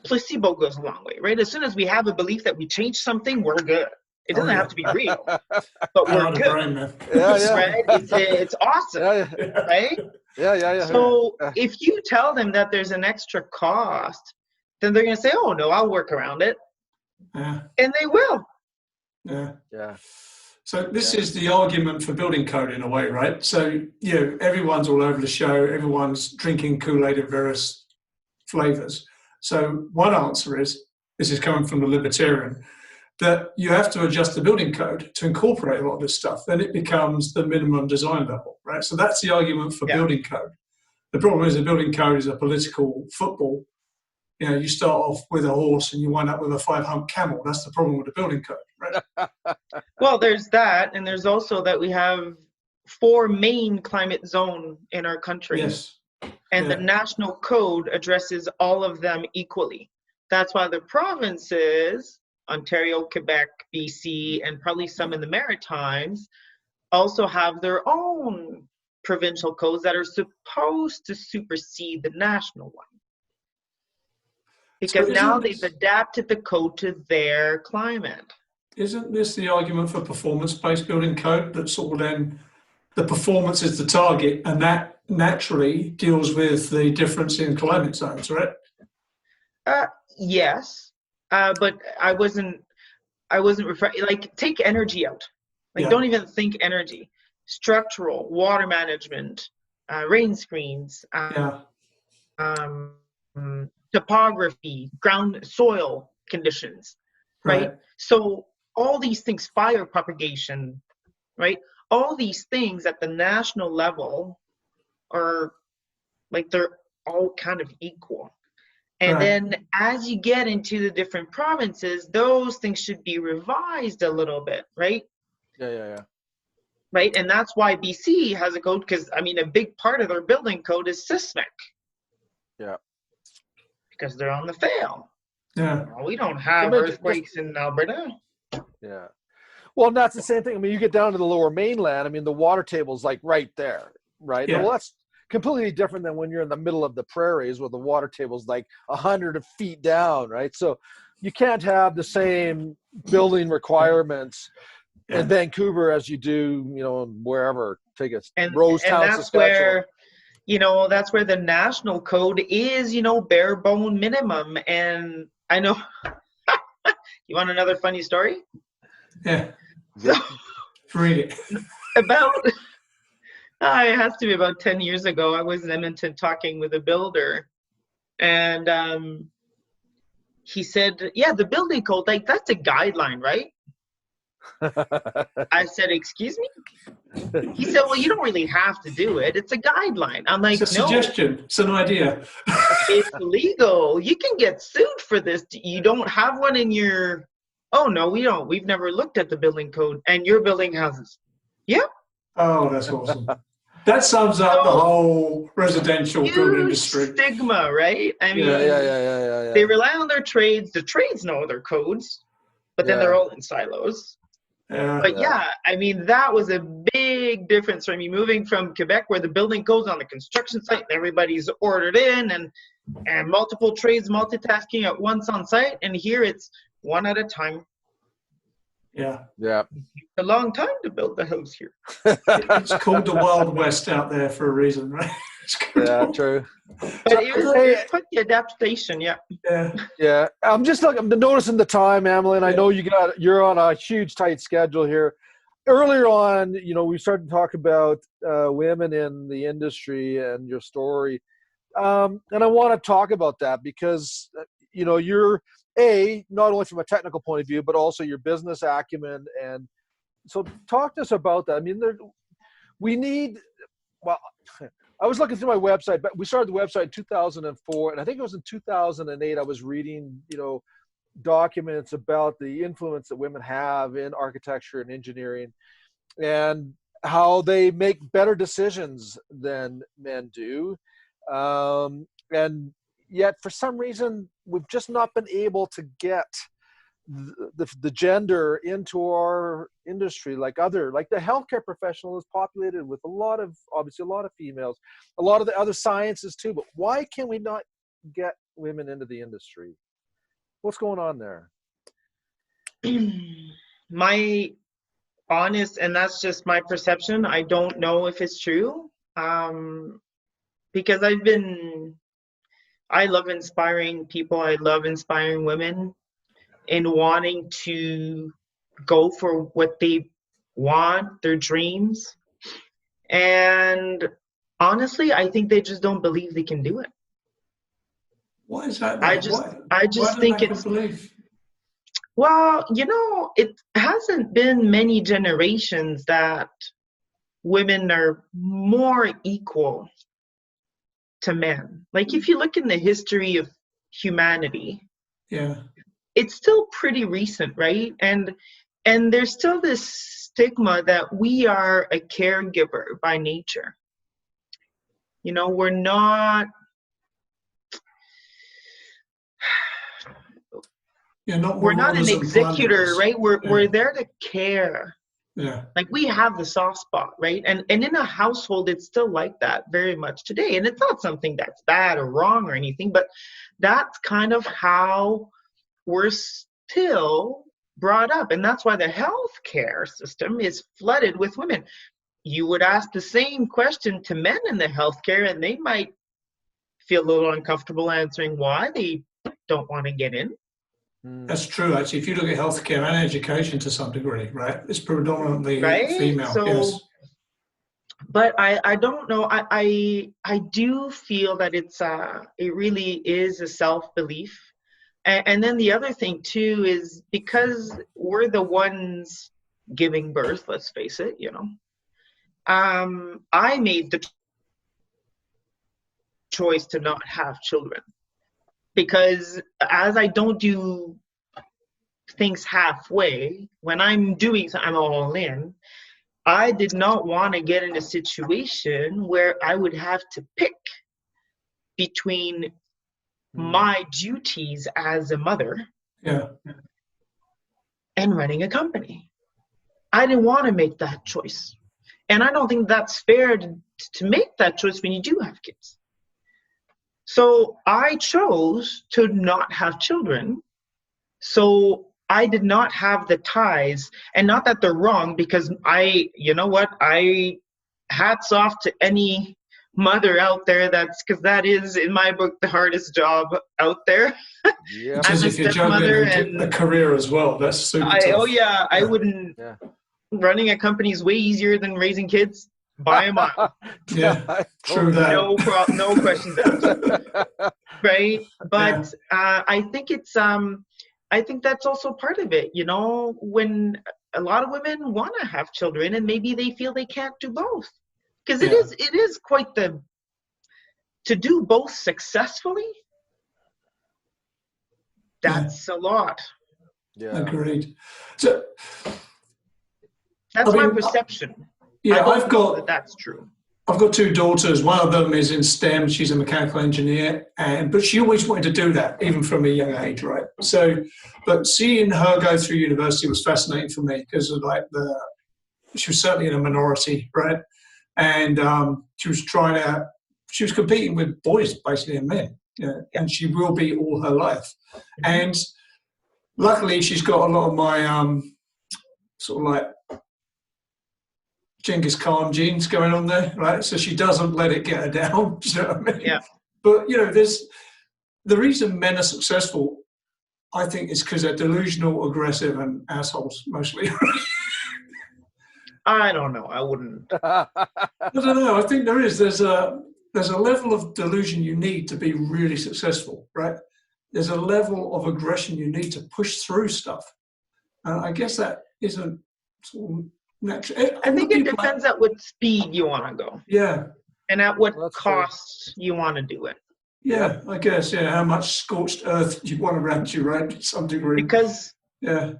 placebo goes a long way, right? As soon as we have a belief that we change something, we're good. It doesn't have to be real, but we're good. Right? It's awesome, right? Yeah. So if you tell them that there's an extra cost, then they're going to say, oh, no, I'll work around it. Yeah. And they will. Yeah. So this is the argument for building code in a way, right? So, everyone's all over the show. Everyone's drinking Kool-Aid of various flavors. So one answer is, this is coming from the libertarian, that you have to adjust the building code to incorporate a lot of this stuff. Then it becomes the minimum design level, right? So that's the argument for building code. The problem is the building code is a political football. You start off with a horse and you wind up with a 5-hump camel. That's the problem with the building code, right? Well, there's that, and there's also that we have 4 main climate zones in our country. Yes. And the national code addresses all of them equally. That's why the provinces, Ontario, Quebec, BC, and probably some in the Maritimes, also have their own provincial codes that are supposed to supersede the national one. Because now they've adapted the code to their climate. Isn't this the argument for performance-based building code, that sort of then the performance is the target, and that naturally deals with the difference in climate zones, right? Yes, but I wasn't referring, like, take energy out. Like, don't even think energy. Structural, water management, rain screens, topography, ground soil conditions, right? So all these things, fire propagation, right? All these things at the national level are like, they're all kind of equal. And then as you get into the different provinces, those things should be revised a little bit, right? Yeah. Right, and that's why BC has a code, because, I mean, a big part of their building code is seismic. Yeah. Because they're on the fail. Yeah. Well, we don't have earthquakes in Alberta. Yeah. Well, and that's the same thing. I mean, you get down to the Lower Mainland, I mean, the water table's like right there, right? Yeah. Well, that's completely different than when you're in the middle of the prairies where the water table's like 100 feet down, right? So you can't have the same building requirements in Vancouver as you do, you know, wherever. Take it, Rosetown, that's Saskatchewan. Where, that's where the national code is, bare bone minimum. And I know, you want another funny story? Yeah. So, read it. It has to be about 10 years ago. I was in Edmonton talking with a builder, and he said, yeah, the building code, like, that's a guideline, right? I said, excuse me? He said, well, you don't really have to do it. It's a guideline. I'm like, it's a suggestion. It's an idea. It's illegal. You can get sued for this. You don't have one in your... Oh, no, we don't. We've never looked at the building code. And your building houses. Yeah. Oh, that's awesome. That sums up the whole residential building industry. Stigma, right? I mean, yeah. They rely on their trades. The trades know their codes, but then they're all in silos. But I mean, that was a big difference from you moving from Quebec, where the building goes on the construction site and everybody's ordered in, and multiple trades multitasking at once on site, and here it's one at a time. Yeah. It's a long time to build the house here. It's called the Wild West out there for a reason, right? True. But it was quite the adaptation, Yeah. I'm just noticing the time, Amélie, and I know you're on a huge tight schedule here. Earlier on, we started to talk about women in the industry and your story, and I want to talk about that because you're not only from a technical point of view, but also your business acumen. And so talk to us about that. I mean, I was looking through my website, but we started the website in 2004, and I think it was in 2008 I was reading, documents about the influence that women have in architecture and engineering and how they make better decisions than men do. And yet, for some reason, we've just not been able to get the gender into our industry like the healthcare professional is populated with obviously a lot of females, a lot of the other sciences too. But why can we not get women into the industry? What's going on there? My honest, and that's just my perception, I don't know if it's true, because I love inspiring people. I love inspiring women in wanting to go for what they want, their dreams. And honestly, I think they just don't believe they can do it. Why is that? I just think it's... Well, it hasn't been many generations that women are more equal to men. Like, if you look in the history of humanity, it's still pretty recent, right? And And there's still this stigma that we are a caregiver by nature. You know, we're not. We're not an executor, right? We're there to care. Yeah. Like we have the soft spot, right? And in a household, it's still like that very much today. And it's not something that's bad or wrong or anything, but that's kind of how we're still brought up. And that's why the healthcare system is flooded with women. You would ask the same question to men in the healthcare, and they might feel a little uncomfortable answering why they don't want to get in. That's true, actually. If you look at healthcare and education to some degree, right, it's predominantly female. So, yes. But I don't know. I do feel that it really is a self-belief. And then the other thing too is because we're the ones giving birth, let's face it, you know. I made the choice to not have children because as I don't do things halfway, when I'm doing something, I'm all in. I did not want to get in a situation where I would have to pick between my duties as a mother and running a company. I didn't want to make that choice. And I don't think that's fair to make that choice when you do have kids. So I chose to not have children. So I did not have the ties, and not that they're wrong, because you know what, hats off to any mother out there because that is, in my book, the hardest job out there. Yeah. Because if you're juggling a career as well, that's super tough. Oh yeah, I wouldn't, running a company is way easier than raising kids by a mile. Yeah, true that. No questions asked. Right? But I think it's, I think that's also part of it, you know, when a lot of women want to have children and maybe they feel they can't do both. Because it is quite to do both successfully, that's a lot. Yeah. Agreed. So, that's my perception. Yeah, that's true. I've got two daughters. One of them is in STEM. She's a mechanical engineer, but she always wanted to do that, even from a young age, right? So, but seeing her go through university was fascinating for me because of she was certainly in a minority, right? And she was competing with boys basically and men, and she will be all her life. And luckily, she's got a lot of my sort of like Genghis Khan genes going on there, right? So she doesn't let it get her down. Do you know what I mean? Yeah. But there's the reason men are successful, I think, is because they're delusional, aggressive, and assholes mostly. I don't know. I wouldn't. I don't know. I think there is. There's a level of delusion you need to be really successful, right? There's a level of aggression you need to push through stuff, and I guess that isn't sort of natural. I think it depends at what speed you want to go. Yeah. And at what cost you want to do it. Yeah, I guess. Yeah, how much scorched earth you want around you, right? To some degree. Because,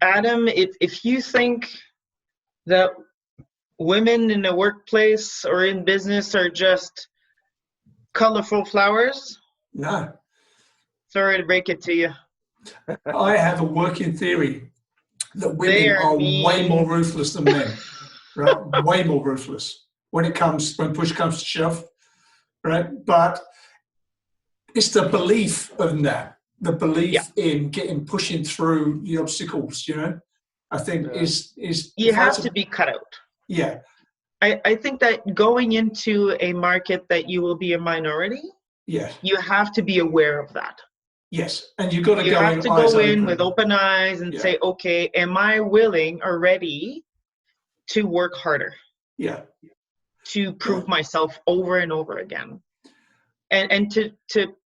Adam, if you think that women in the workplace or in business are just colorful flowers, no. Sorry to break it to you. I have a working theory that women are way more ruthless than men, right? Way more ruthless when push comes to shove, right? But it's the belief in that, the belief in pushing through the obstacles, I think is you have to be cut out. Yeah. I think that going into a market that you will be a minority, you have to be aware of that. Yes, and you've got to go in with open eyes and say, okay, am I willing or ready to work harder? Yeah. To prove myself over and over again. And to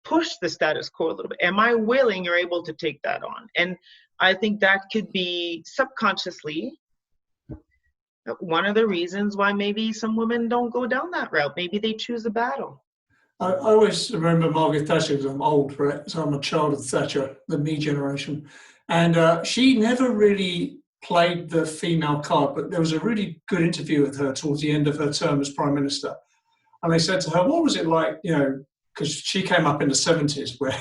push the status quo a little bit. Am I willing or able to take that on? And I think that could be subconsciously one of the reasons why maybe some women don't go down that route. Maybe they choose a battle. I always remember Margaret Thatcher because I'm old, right? So I'm a child of Thatcher, the me generation. And she never really played the female card, but there was a really good interview with her towards the end of her term as Prime Minister. And they said to her, what was it like, because she came up in the 70s where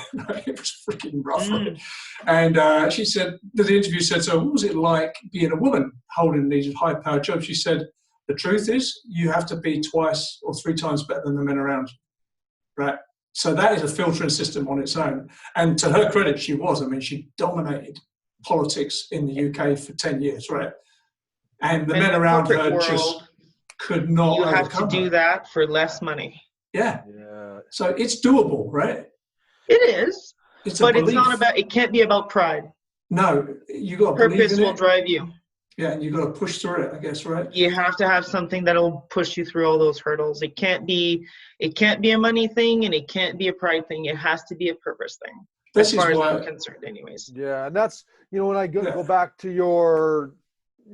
it was freaking rough. Right? And she said, the interview said, so what was it like being a woman holding these high-powered jobs? She said, the truth is you have to be 2 or 3 times better than the men around you, right? So that is a filtering system on its own. And to her credit, she was. I mean, she dominated politics in the UK for 10 years, right? And the men around her just could not overcome. You have to do that for less money. Yeah. So it's doable, right? It is. But it's not about, it can't be about pride. No, you got to believe in it. Purpose will drive you. Yeah, and you've got to push through it, I guess, right? You have to have something that'll push you through all those hurdles. It can't be a money thing, and it can't be a pride thing. It has to be a purpose thing. As far as I'm concerned, anyways. Yeah, and that's, when I go back to your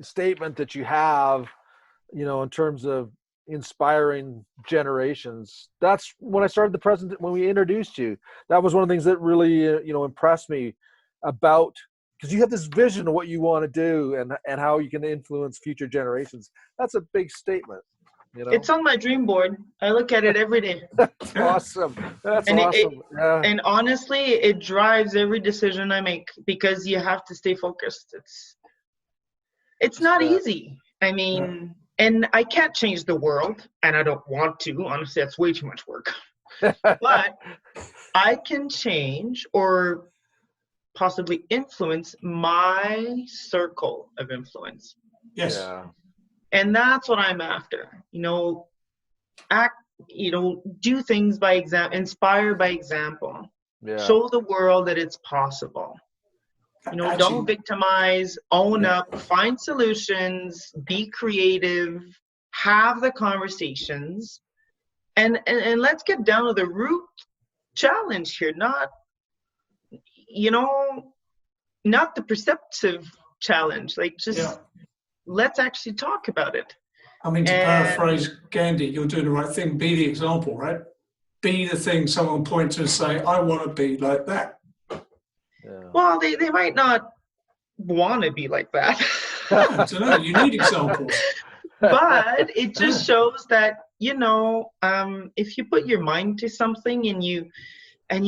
statement that you have, in terms of inspiring generations, that's when I started when we introduced you. That was one of the things that really, impressed me about, because you have this vision of what you want to do and how you can influence future generations. That's a big statement. It's on my dream board. I look at it every day. That's awesome. That's awesome. And honestly, it drives every decision I make because you have to stay focused. It's not easy. I mean, and I can't change the world, and I don't want to. Honestly, that's way too much work. But I can change or possibly influence my circle of influence. Yes. Yeah. And that's what I'm after. Do things by example, inspire by example. Yeah. Show the world that it's possible. Don't victimize, own up, find solutions, be creative, have the conversations, and let's get down to the root challenge here, not the perceptive challenge. Let's actually talk about it. I mean, to paraphrase Gandhi, you're doing the right thing. Be the example, right? Be the thing someone point to and say, I want to be like that. Yeah. Well, they might not want to be like that. I don't know. You need examples. But it just shows that, if you put your mind to something and you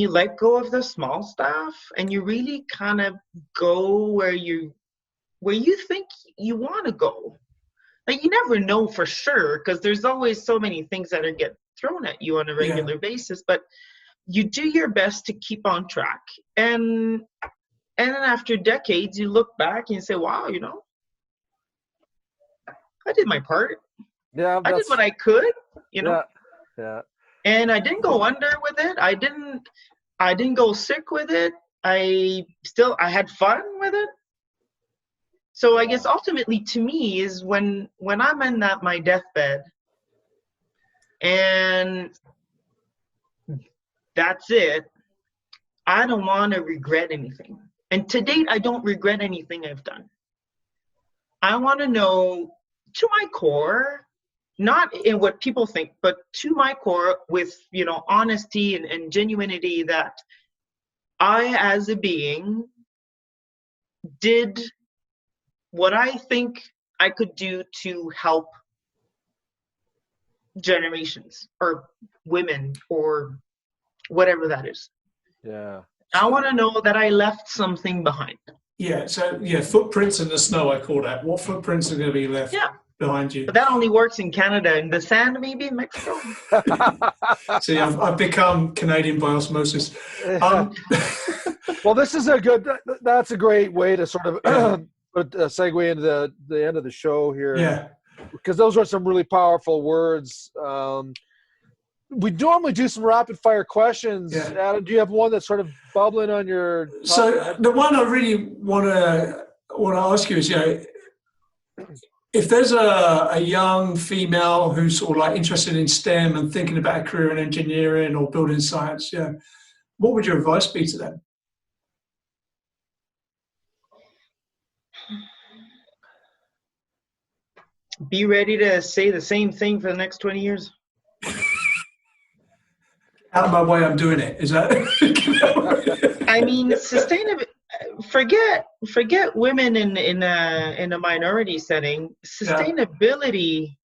let go of the small stuff and you really kind of go where you think you want to go. Like, you never know for sure because there's always so many things that get thrown at you on a regular basis, but you do your best to keep on track. And then after decades, you look back and you say, wow, I did my part. Yeah, I did what I could, Yeah. And I didn't go under with it. I didn't go sick with it. I had fun with it. So I guess ultimately to me is when I'm in my deathbed and that's it, I don't want to regret anything. And to date, I don't regret anything I've done. I want to know to my core, not in what people think, but to my core with, honesty and genuinity that I, as a being, did what I think I could do to help generations or women or whatever that is. Yeah. I want to know that I left something behind. Yeah, so footprints in the snow, I call that. What footprints are going to be left behind you? But that only works in Canada. In the sand, maybe in Mexico. See, I've become Canadian by osmosis. Well, that's a great way to sort of segue into the end of the show here. Yeah. Because those are some really powerful words. We normally do some rapid fire questions. Yeah. Adam, do you have one that's sort of bubbling on your top? So the one I really want to ask you is, if there's a young female who's sort of like interested in STEM and thinking about a career in engineering or building science, what would your advice be to them? Be ready to say the same thing for the next 20 years. Out of my way, I'm doing it. Is that? I mean, forget women in a minority setting. Sustainability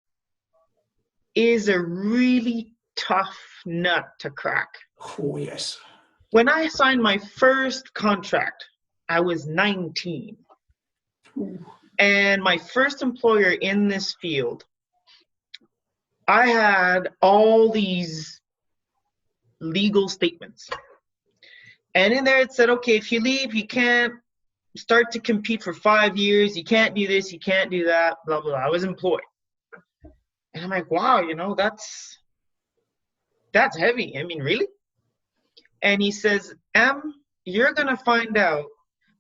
is a really tough nut to crack. Oh, yes. When I signed my first contract, I was 19. Ooh. And my first employer in this field, I had all these legal statements. And in there it said, okay, if you leave, you can't start to compete for 5 years. You can't do this, you can't do that, blah, blah, blah. I was employed. And I'm like, wow, that's heavy. I mean, really? And he says, you're going to find out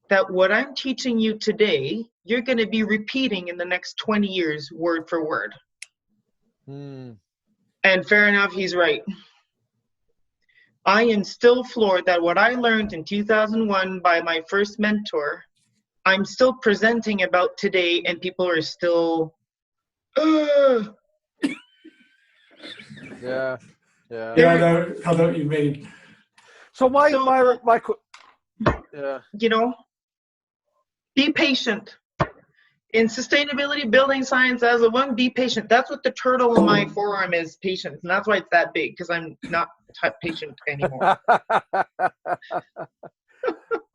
that what I'm teaching you today, you're going to be repeating in the next 20 years, word for word. And fair enough, he's right. I am still floored that what I learned in 2001 by my first mentor, I'm still presenting about today, and people are still, Yeah. Yeah, I know what you mean. So my be patient. In sustainability, building science, as a one, be patient. That's what the turtle on my forearm is, patience. And that's why it's that big, because I'm not patient anymore.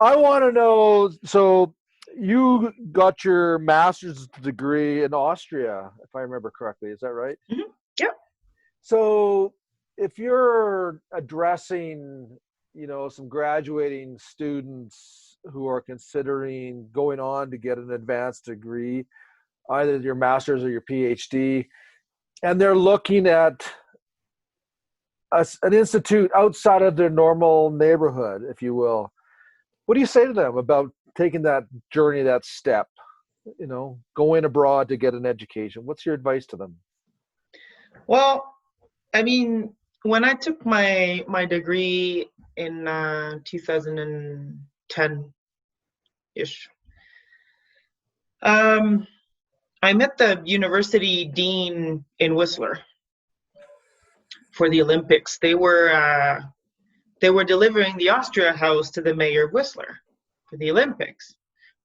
I want to know, so you got your master's degree in Austria, if I remember correctly. Is that right? Mm-hmm. Yep. So if you're addressing, some graduating students who are considering going on to get an advanced degree, either your master's or your PhD, and they're looking at an institute outside of their normal neighborhood, if you will, what do you say to them about taking that journey, that step, going abroad to get an education? What's your advice to them? Well, I mean, when I took my degree in 2010-ish, I met the university dean in Whistler for the Olympics. They were delivering the Austria House to the mayor of Whistler for the Olympics.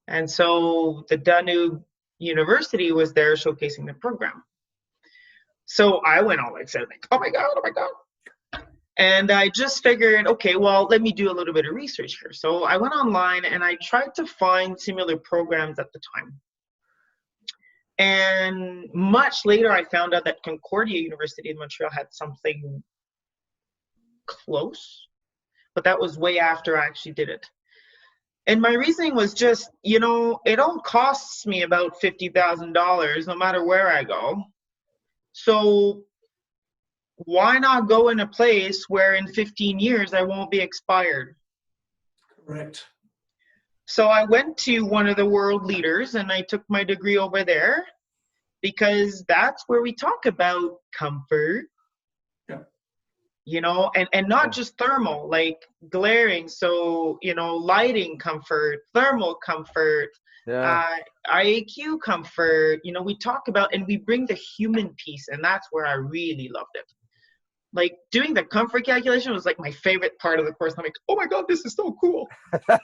And so the Danube University was there showcasing the program. So I went all excited, like, oh my God. And I just figured, okay, well, let me do a little bit of research here. So I went online and I tried to find similar programs at the time. And much later, I found out that Concordia University in Montreal had something close, but that was way after I actually did it. And my reasoning was just, it all costs me about $50,000 no matter where I go. So why not go in a place where in 15 years I won't be expired? Correct. So I went to one of the world leaders and I took my degree over there because that's where we talk about comfort, and not just thermal, like glaring. So, lighting comfort, thermal comfort, IAQ comfort, we talk about, and we bring the human piece, and that's where I really loved it. Like doing the comfort calculation was like my favorite part of the course. I'm like, oh my God, this is so cool.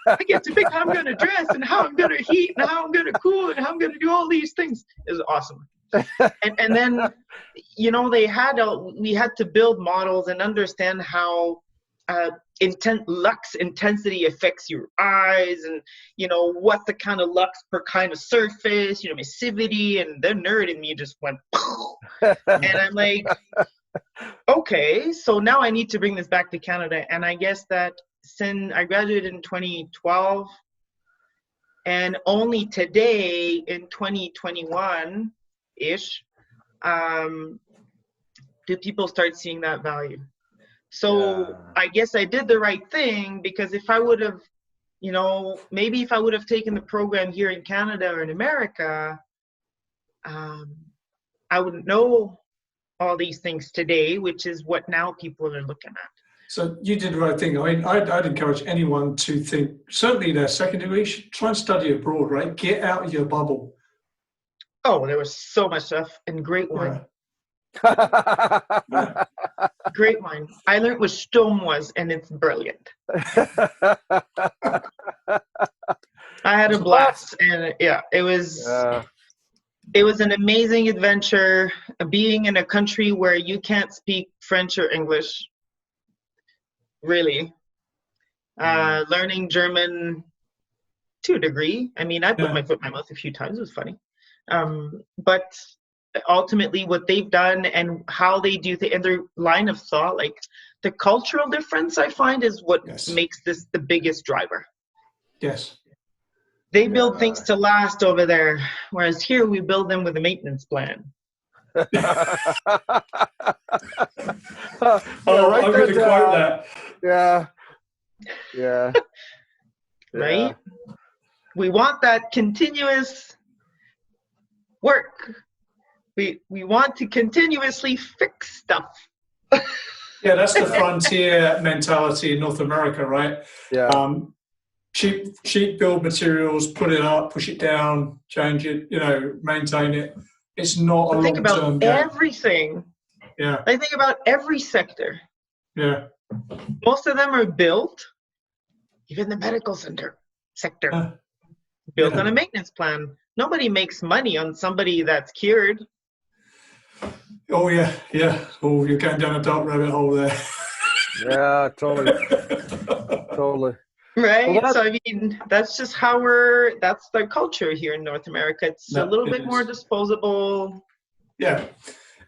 I get to pick how I'm going to dress and how I'm going to heat and how I'm going to cool and how I'm going to do all these things. It was awesome. and then, we had to build models and understand how lux intensity affects your eyes and, what's the kind of lux per kind of surface, emissivity, and the nerd in me just went, and I'm like, okay, so now I need to bring this back to Canada. And I guess that since I graduated in 2012, and only today in 2021-ish, do people start seeing that value. So I guess I did the right thing, because if I would have, maybe if I would have taken the program here in Canada or in America, I wouldn't know all these things today, which is what now people are looking at. So you did the right thing. I mean, I'd encourage anyone to think, certainly their second degree, try and study abroad, right? Get out of your bubble. Oh, there was so much stuff, and great wine. Yeah. Great wine. I learned what Sturm was, and it's brilliant. had a blast, and it was an amazing adventure. Being in a country where you can't speak French or English, really. Learning German to a degree. I mean, I put my foot in my mouth a few times. It was funny, but ultimately, what they've done and how they do and their line of thought, like the cultural difference, I find is what makes this the biggest driver. Yes. They build things to last over there, whereas here we build them with a maintenance plan. I'm going to quote that. Yeah. Right? We want that continuous work. We want to continuously fix stuff. Yeah, that's the frontier mentality in North America, right? Yeah. Cheap build materials, put it up, push it down, change it, maintain it. It's not a long-term game. Think about everything. Yeah. I think about every sector. Yeah. Most of them are built, even the medical sector, built on a maintenance plan. Nobody makes money on somebody that's cured. Oh, yeah. Oh, you're going down a dark rabbit hole there. Yeah, totally. Right. Well, so I mean, that's just that's the culture here in North America. It's a little bit more disposable. Yeah.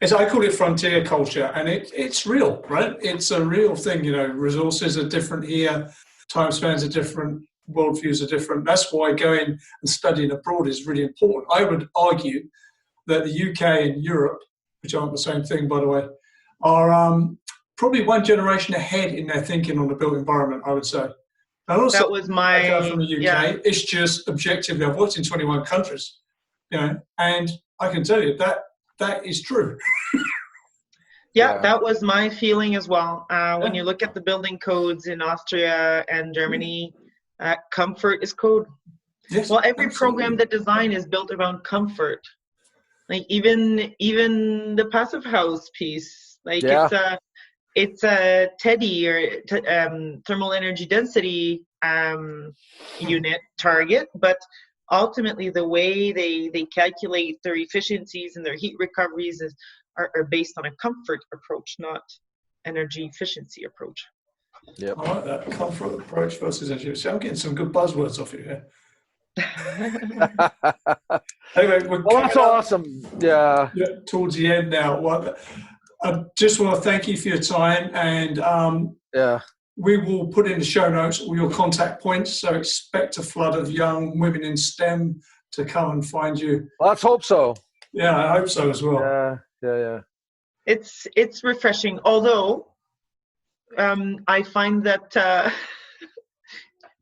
I call it frontier culture, and it's real, right? It's a real thing. Resources are different here. Time spans are different. Worldviews are different. That's why going and studying abroad is really important. I would argue that the UK and Europe, which aren't the same thing, by the way, are probably one generation ahead in their thinking on the built environment, I would say. And also, that was my from the UK. It's just objectively, I've worked in 21 countries, and I can tell you that is true. Yeah, that was my feeling as well. When you look at the building codes in Austria and Germany, comfort is code. Yes, well, every program that design is built around comfort. Like even the passive house piece, like it's a TEDI or thermal energy density unit target, but ultimately the way they calculate their efficiencies and their heat recoveries are based on a comfort approach, not energy efficiency approach. Yep. I like that comfort approach versus energy. So I'm getting some good buzzwords off you here. Anyway, that's awesome. Yeah. Towards the end now. I just want to thank you for your time, and we will put in the show notes all your contact points. So expect a flood of young women in STEM to come and find you. Let's hope so. Yeah, I hope so as well. Yeah. It's refreshing, although I find that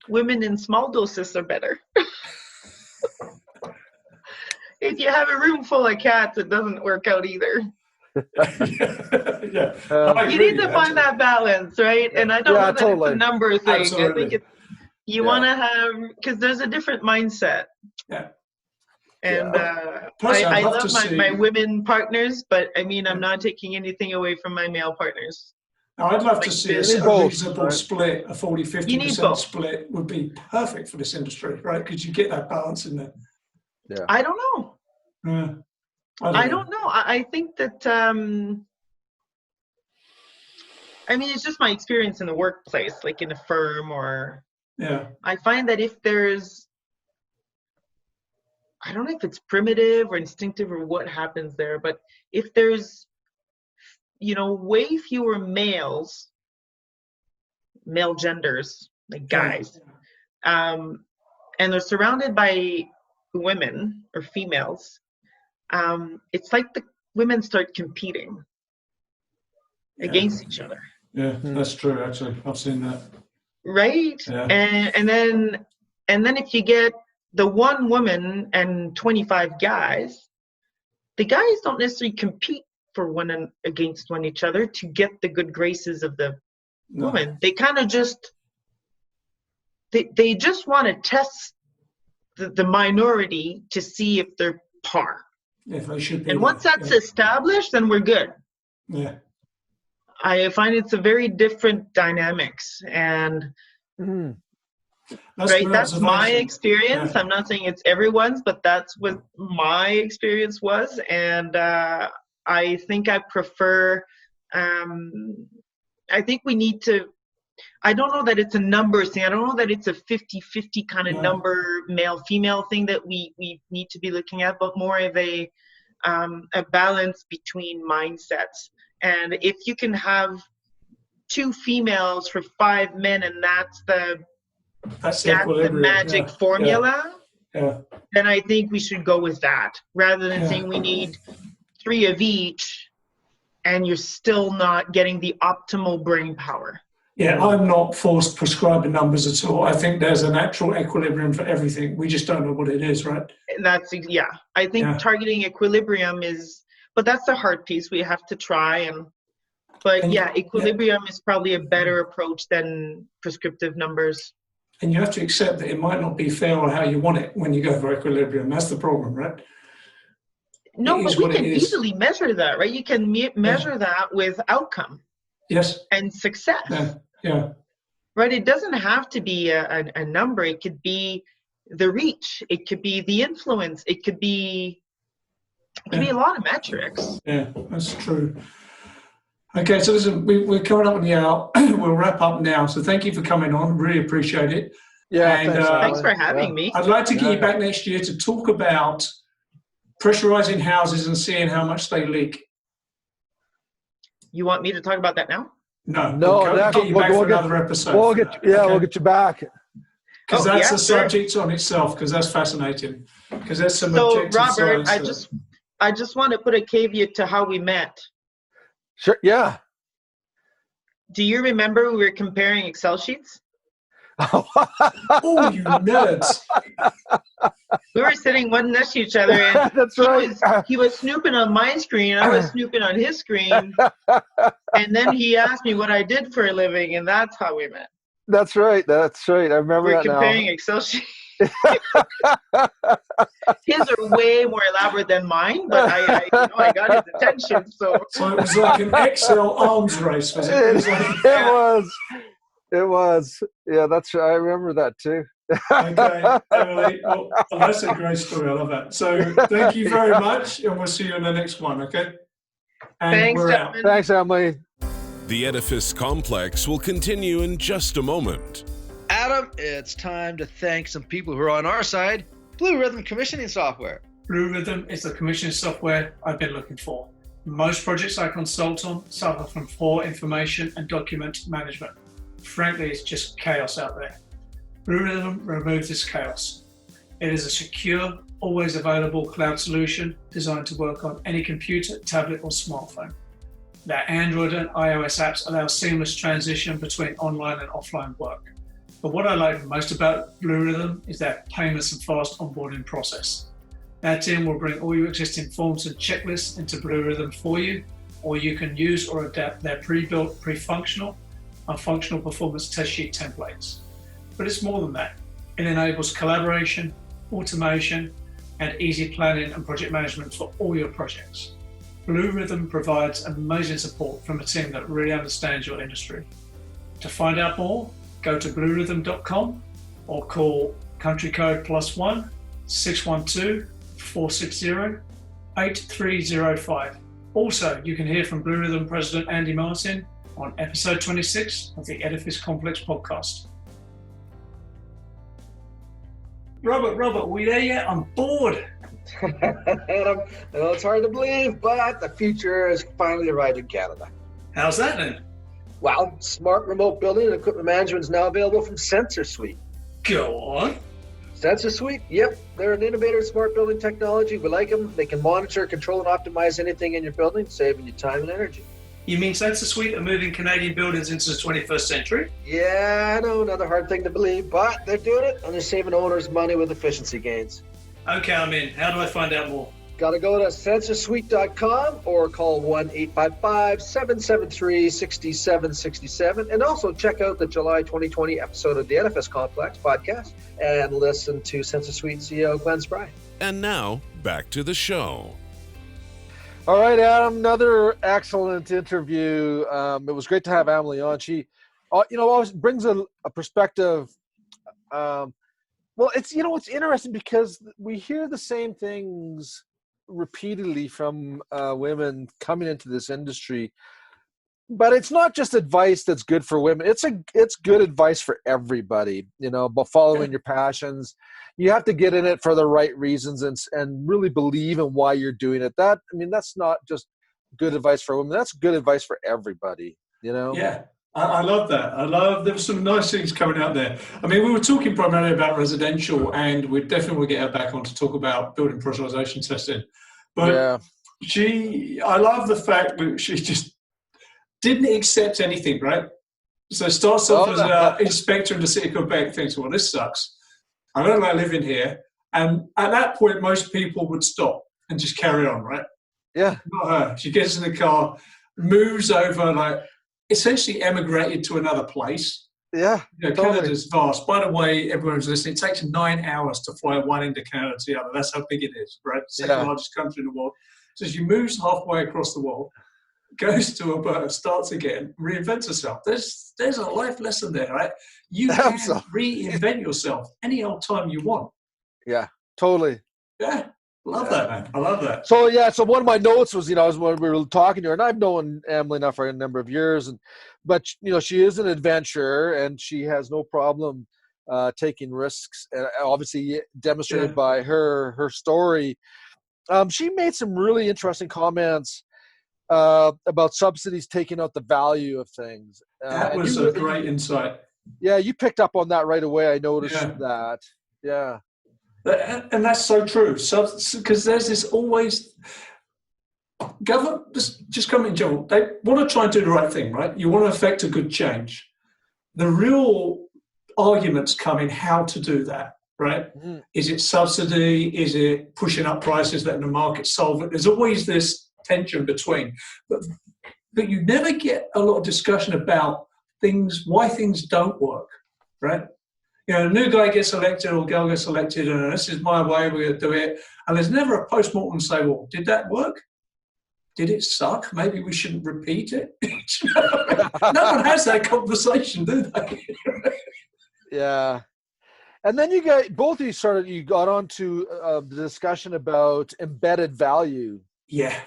women in small doses are better. If you have a room full of cats, it doesn't work out either. You need to find that balance, right? And I don't know that it's a number thing. Absolutely. I think you want to have, because there's a different mindset. Yeah. And I love my women partners, but I mean, I'm not taking anything away from my male partners. Now, I'd love to see a reasonable split, a 40-50% split would be perfect for this industry, right? Because you get that balance in there. Yeah. I don't know. I don't know. I think that, I mean, it's just my experience in the workplace, like in a firm or, I find that if there's, I don't know if it's primitive or instinctive or what happens there, but if there's, way fewer male genders, like guys, and they're surrounded by women or females, it's like the women start competing against each other. Yeah, that's true. Actually, I've seen that. Right, and then if you get the one woman and 25 guys, the guys don't necessarily compete for against each other to get the good graces of the woman. They kind of just they just want to test the minority to see if they're par. If they should be. And once that's established, then we're good. Yeah. I find it's a very different dynamics, and Right, that's my experience. Yeah. I'm not saying it's everyone's, but that's what my experience was. And I think I prefer, I think we need to, I don't know that it's a numbers thing. I don't know that it's a 50-50 kind of number, male-female thing that we need to be looking at, but more of a balance between mindsets. And if you can have 2 females for 5 men, and that's the magic formula, then I think we should go with that, rather than saying we need 3 of each and you're still not getting the optimal brain power. Yeah, I'm not forced prescribing numbers at all. I think there's a natural equilibrium for everything. We just don't know what it is, right? That's, I think targeting equilibrium is, but that's the hard piece. We have to try but equilibrium is probably a better approach than prescriptive numbers. And you have to accept that it might not be fair on how you want it when you go for equilibrium. That's the problem, right? No, but we can easily measure that, right? You can measure that with outcome. Yes. And success. Yeah. Right? It doesn't have to be a number. It could be the reach. It could be the influence. It could be a lot of metrics. Yeah, that's true. Okay, so listen, we're coming up on the hour. We'll wrap up now. So thank you for coming on. Really appreciate it. Yeah, and, thanks for having me. I'd like to get you back next year to talk about pressurizing houses and seeing how much they leak. You want me to talk about that now? No, we'll get you back for another episode. We'll get you back. Because that's a subject on itself, because that's fascinating. Because there's some objective Robert, science. I just want to put a caveat to how we met. Sure, yeah. Do you remember we were comparing Excel sheets? Oh, you nerds. We were sitting one next to each other, and that's right. He was snooping on my screen, I was snooping on his screen, and then he asked me what I did for a living, and that's how we met. That's right. I remember we're that now. We're comparing Excel sheets. His are way more elaborate than mine, but I got his attention. So it was like an Excel arms race, was it? It was. Yeah, that's right. I remember that too. Okay, Emily. Well, that's a great story. I love that. So thank you very much, and we'll see you in the next one, okay? And thanks, we're out. Thanks, Emily. The Edifice Complex will continue in just a moment. Adam, it's time to thank some people who are on our side. Blue Rhythm Commissioning Software. Blue Rhythm is the commissioning software I've been looking for. Most projects I consult on suffer from poor information and document management. Frankly, it's just chaos out there. Blue Rhythm removes this chaos. It is a secure, always available cloud solution designed to work on any computer, tablet, or smartphone. Their Android and iOS apps allow seamless transition between online and offline work. But what I like most about Blue Rhythm is their painless and fast onboarding process. Their team will bring all your existing forms and checklists into Blue Rhythm for you, or you can use or adapt their pre-built, pre-functional and functional performance test sheet templates. But it's more than that. It enables collaboration, automation, and easy planning and project management for all your projects. Blue Rhythm provides amazing support from a team that really understands your industry. To find out more, go to bluerhythm.com or call country code +1 612 460 8305. Also, you can hear from Blue Rhythm President Andy Martin on episode 26 of the Edifice Complex podcast. Robert, we there yet? I'm bored. Adam, I know it's hard to believe, but the future has finally arrived in Canada. How's that then? Well, smart remote building and equipment management is now available from SensorSuite. Go on. SensorSuite, yep. They're an innovator in smart building technology. We like them. They can monitor, control, and optimize anything in your building, saving you time and energy. You mean SensorSuite are moving Canadian buildings into the 21st century? Yeah, I know, another hard thing to believe, but they're doing it, and they're saving owners money with efficiency gains. Okay, I'm in. How do I find out more? Got to go to sensorsuite.com or call 1-855-773-6767. And also check out the July 2020 episode of the Edifice Complex podcast and listen to SensorSuite CEO Glenn Spry. And now, back to the show. All right, Adam, another excellent interview. It was great to have Amélie on. She, always brings a perspective Well, it's interesting because we hear the same things repeatedly from women coming into this industry, but it's not just advice that's good for women. It's good advice for everybody, about following your passions. You have to get in it for the right reasons and really believe in why you're doing it. That's not just good advice for women. That's good advice for everybody, Yeah. I love that. There were some nice things coming out there. We were talking primarily about residential, and we definitely will get her back on to talk about building pressurization testing. But I love the fact that she just didn't accept anything, right? So starts off as an inspector in the city of Quebec, thinks, well, this sucks. I don't like living here. And at that point, most people would stop and just carry on, right? Yeah. Not her. She gets in the car, moves over, essentially emigrated to another place. Yeah. Totally. Canada's vast. By the way, everyone who's listening, it takes 9 hours to fly one end of Canada to the other. That's how big it is, right? Second largest country in the world. So she moves halfway across the world, goes to Alberta, starts again, reinvents herself. There's a life lesson there, right? You can reinvent yourself any old time you want. Yeah, totally. Yeah. Love that, man. I love that. So one of my notes was, when we were talking to her, and I've known Amélie now for a number of years, but she is an adventurer and she has no problem taking risks, and obviously demonstrated by her story. She made some really interesting comments about subsidies taking out the value of things. That was a great insight. Yeah, you picked up on that right away. I noticed that. Yeah. And that's so true. Because there's this always government, just come in general, they want to try and do the right thing, right? You want to affect a good change. The real arguments come in how to do that, right? Mm-hmm. Is it subsidy? Is it pushing up prices, letting the market solve it? There's always this tension between. But you never get a lot of discussion about why things don't work, right? A new guy gets elected or girl gets elected, and this is my way, we're going to do it. And there's never a post-mortem to say, well, did that work? Did it suck? Maybe we shouldn't repeat it. No one has that conversation, do they? Yeah. And then both of you got onto the discussion about embedded value. Yeah.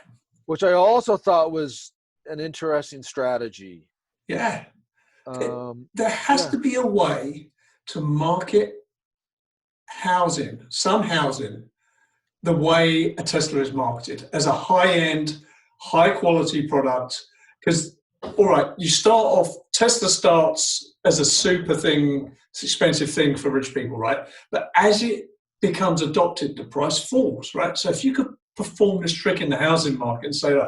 Which I also thought was an interesting strategy. Yeah. There has to be a way to market some housing, the way a Tesla is marketed, as a high-end, high-quality product. Because, all right, Tesla starts as a super thing, it's an expensive thing for rich people, right? But as it becomes adopted, the price falls, right? So if you could perform this trick in the housing market and say,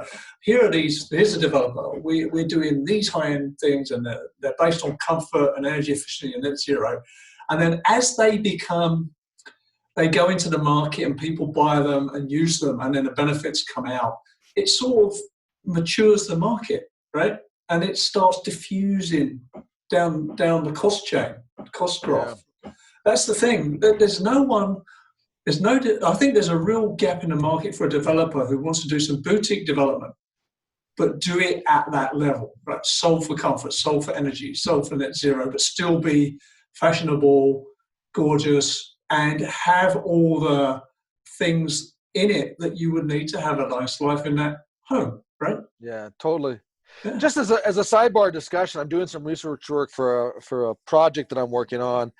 here's a developer, we're doing these high-end things, and they're based on comfort and energy efficiency and net zero. And then as they go into the market and people buy them and use them, and then the benefits come out, it sort of matures the market, right? And it starts diffusing down the cost chain, cost graph. Yeah. That's the thing. I think there's a real gap in the market for a developer who wants to do some boutique development, but do it at that level, right? Solve for comfort, solve for energy, solve for net zero, but still be fashionable, gorgeous, and have all the things in it that you would need to have a nice life in that home, right? Yeah, totally. Yeah. Just as a sidebar discussion, I'm doing some research work for a project that I'm working on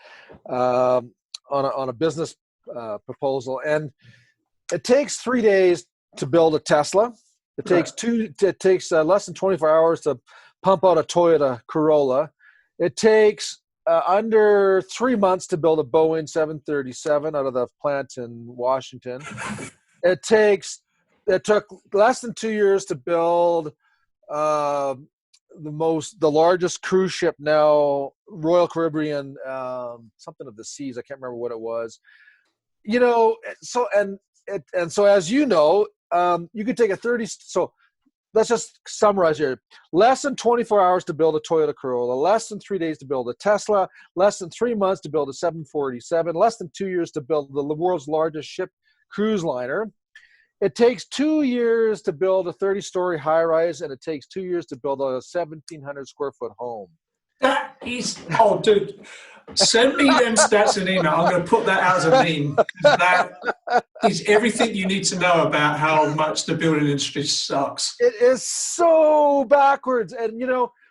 a business proposal, and it takes 3 days to build a Tesla. It takes less than 24 hours to pump out a Toyota Corolla. It takes under 3 months to build a Boeing 737 out of the plant in Washington. It took less than 2 years to build the largest cruise ship now, Royal Caribbean, something of the seas. I can't remember what it was. So as you know, you could take so let's just summarize here. Less than 24 hours to build a Toyota Corolla, less than 3 days to build a Tesla, less than 3 months to build a 747, less than 2 years to build the world's largest ship cruise liner. It takes 2 years to build a 30-story high-rise, and it takes 2 years to build a 1,700 square foot home. That is, dude, Send me them stats in email. I'm going to put that out as a meme. That is everything you need to know about how much the building industry sucks. It is so backwards. And,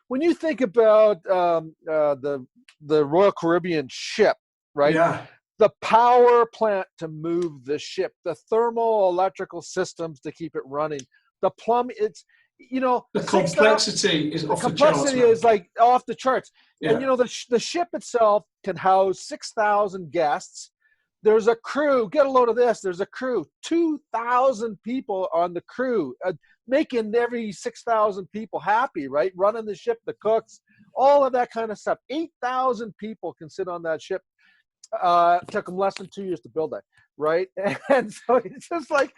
when you think about the Royal Caribbean ship, right? Yeah. The power plant to move the ship, the thermal electrical systems to keep it running, the plumbing, it's, the complexity is off the charts. The complexity is like off the charts. Yeah. And, the ship itself can house 6,000 guests. There's a crew, get a load of this, there's a crew, 2,000 people on the crew, making every 6,000 people happy, right? Running the ship, the cooks, all of that kind of stuff. 8,000 people can sit on that ship. It took them less than 2 years to build that, right? And so it's just like,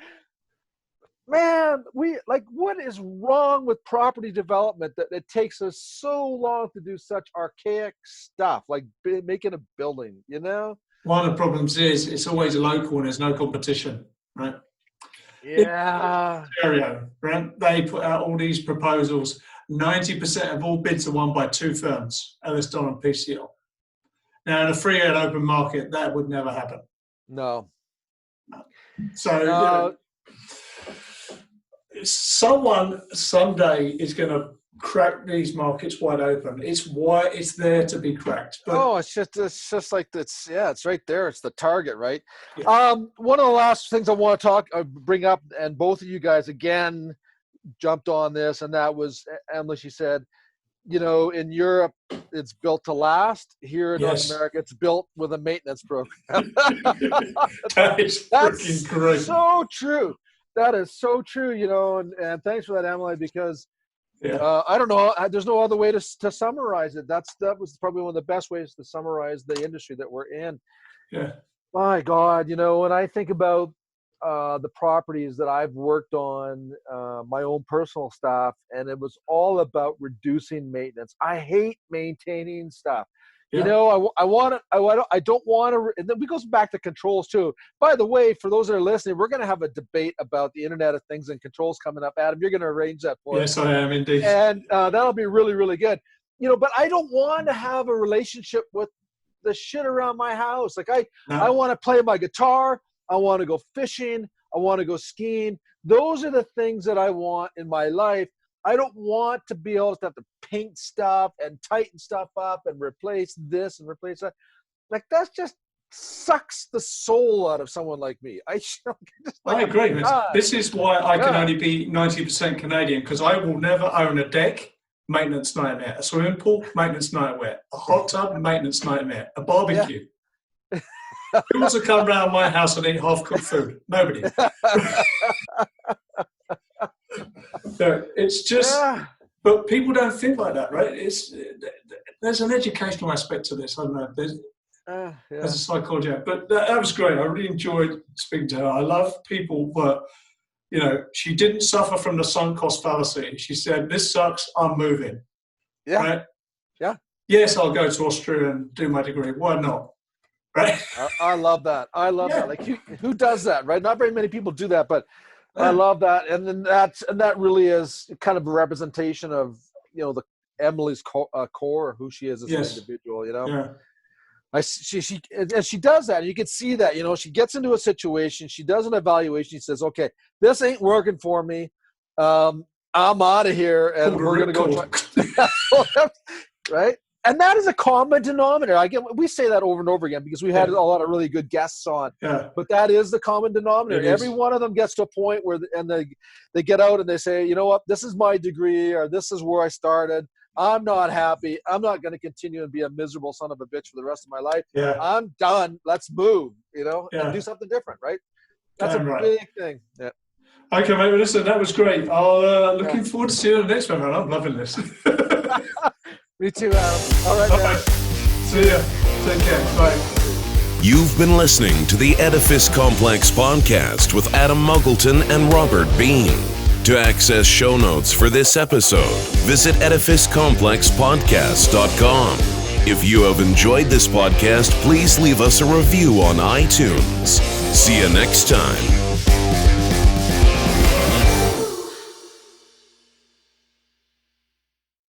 man, what is wrong with property development that it takes us so long to do such archaic stuff, like making a building, One of the problems is it's always local and there's no competition, right? Yeah. Ontario, right? They put out all these proposals. 90% of all bids are won by two firms, Elliston and PCL. Now, in a free and open market, that would never happen. No. So, someone someday is going to crack these markets wide open. It's there to be cracked. But, it's just like it's right there. It's the target, right? Yeah. One of the last things I want to bring up, and both of you guys again jumped on this, and that was Emily. She said, in Europe, it's built to last. Here in North America, it's built with a maintenance program. That's freaking great. So true. That is so true, and thanks for that, Emily, because I don't know, there's no other way to summarize it. That was probably one of the best ways to summarize the industry that we're in. Yeah. My God, when I think about the properties that I've worked on, my own personal stuff, and it was all about reducing maintenance. I hate maintaining stuff. Yeah. I don't want to, and then it goes back to controls too. By the way, for those that are listening, we're going to have a debate about the Internet of Things and controls coming up. Adam, you're going to arrange that for us. Yes, I am indeed. And that'll be really, really good. But I don't want to have a relationship with the shit around my house. Like I want to play my guitar. I want to go fishing. I want to go skiing. Those are the things that I want in my life. I don't want to be able to have to paint stuff and tighten stuff up and replace this and replace that. Like, that just sucks the soul out of someone like me. I agree. This is why I can only be 90% Canadian, because I will never own a deck, maintenance nightmare. A swimming pool, maintenance nightmare. A hot tub, maintenance nightmare. A barbecue. Yeah. Who wants to come around my house and eat half-cooked food? Nobody. So it's just, but people don't think like that, right? There's an educational aspect to this. I don't know. As a psychologist, but that was great. I really enjoyed speaking to her. I love people that, she didn't suffer from the sunk cost fallacy. She said, "This sucks. I'm moving." Yeah. Right? Yeah. Yes, I'll go to Austria and do my degree. Why not? Right? I love that. I love that. Like, who does that, right? Not very many people do that, but I love that. And then that really is kind of a representation of, the Emily's core, who she is as an individual, Yeah. She does that. And you can see that, she gets into a situation, she does an evaluation, she says, okay, this ain't working for me. I'm out of here, and we're going to go try. Right? And that is a common denominator. We say that over and over again because we had a lot of really good guests on. Yeah. But that is the common denominator. Every one of them gets to a point where they get out and they say, you know what, this is my degree, or this is where I started. I'm not happy. I'm not going to continue and be a miserable son of a bitch for the rest of my life. Yeah. I'm done. Let's move, and do something different, right? That's big thing. Yeah. Okay, mate. Well, listen, that was great. Looking forward to seeing you the next one, man. I'm loving this. Me too, Adam. All right, man. See ya. Take care. Bye. You've been listening to the Edifice Complex podcast with Adam Muggleton and Robert Bean. To access show notes for this episode, visit edificecomplexpodcast.com. If you have enjoyed this podcast, please leave us a review on iTunes. See you next time.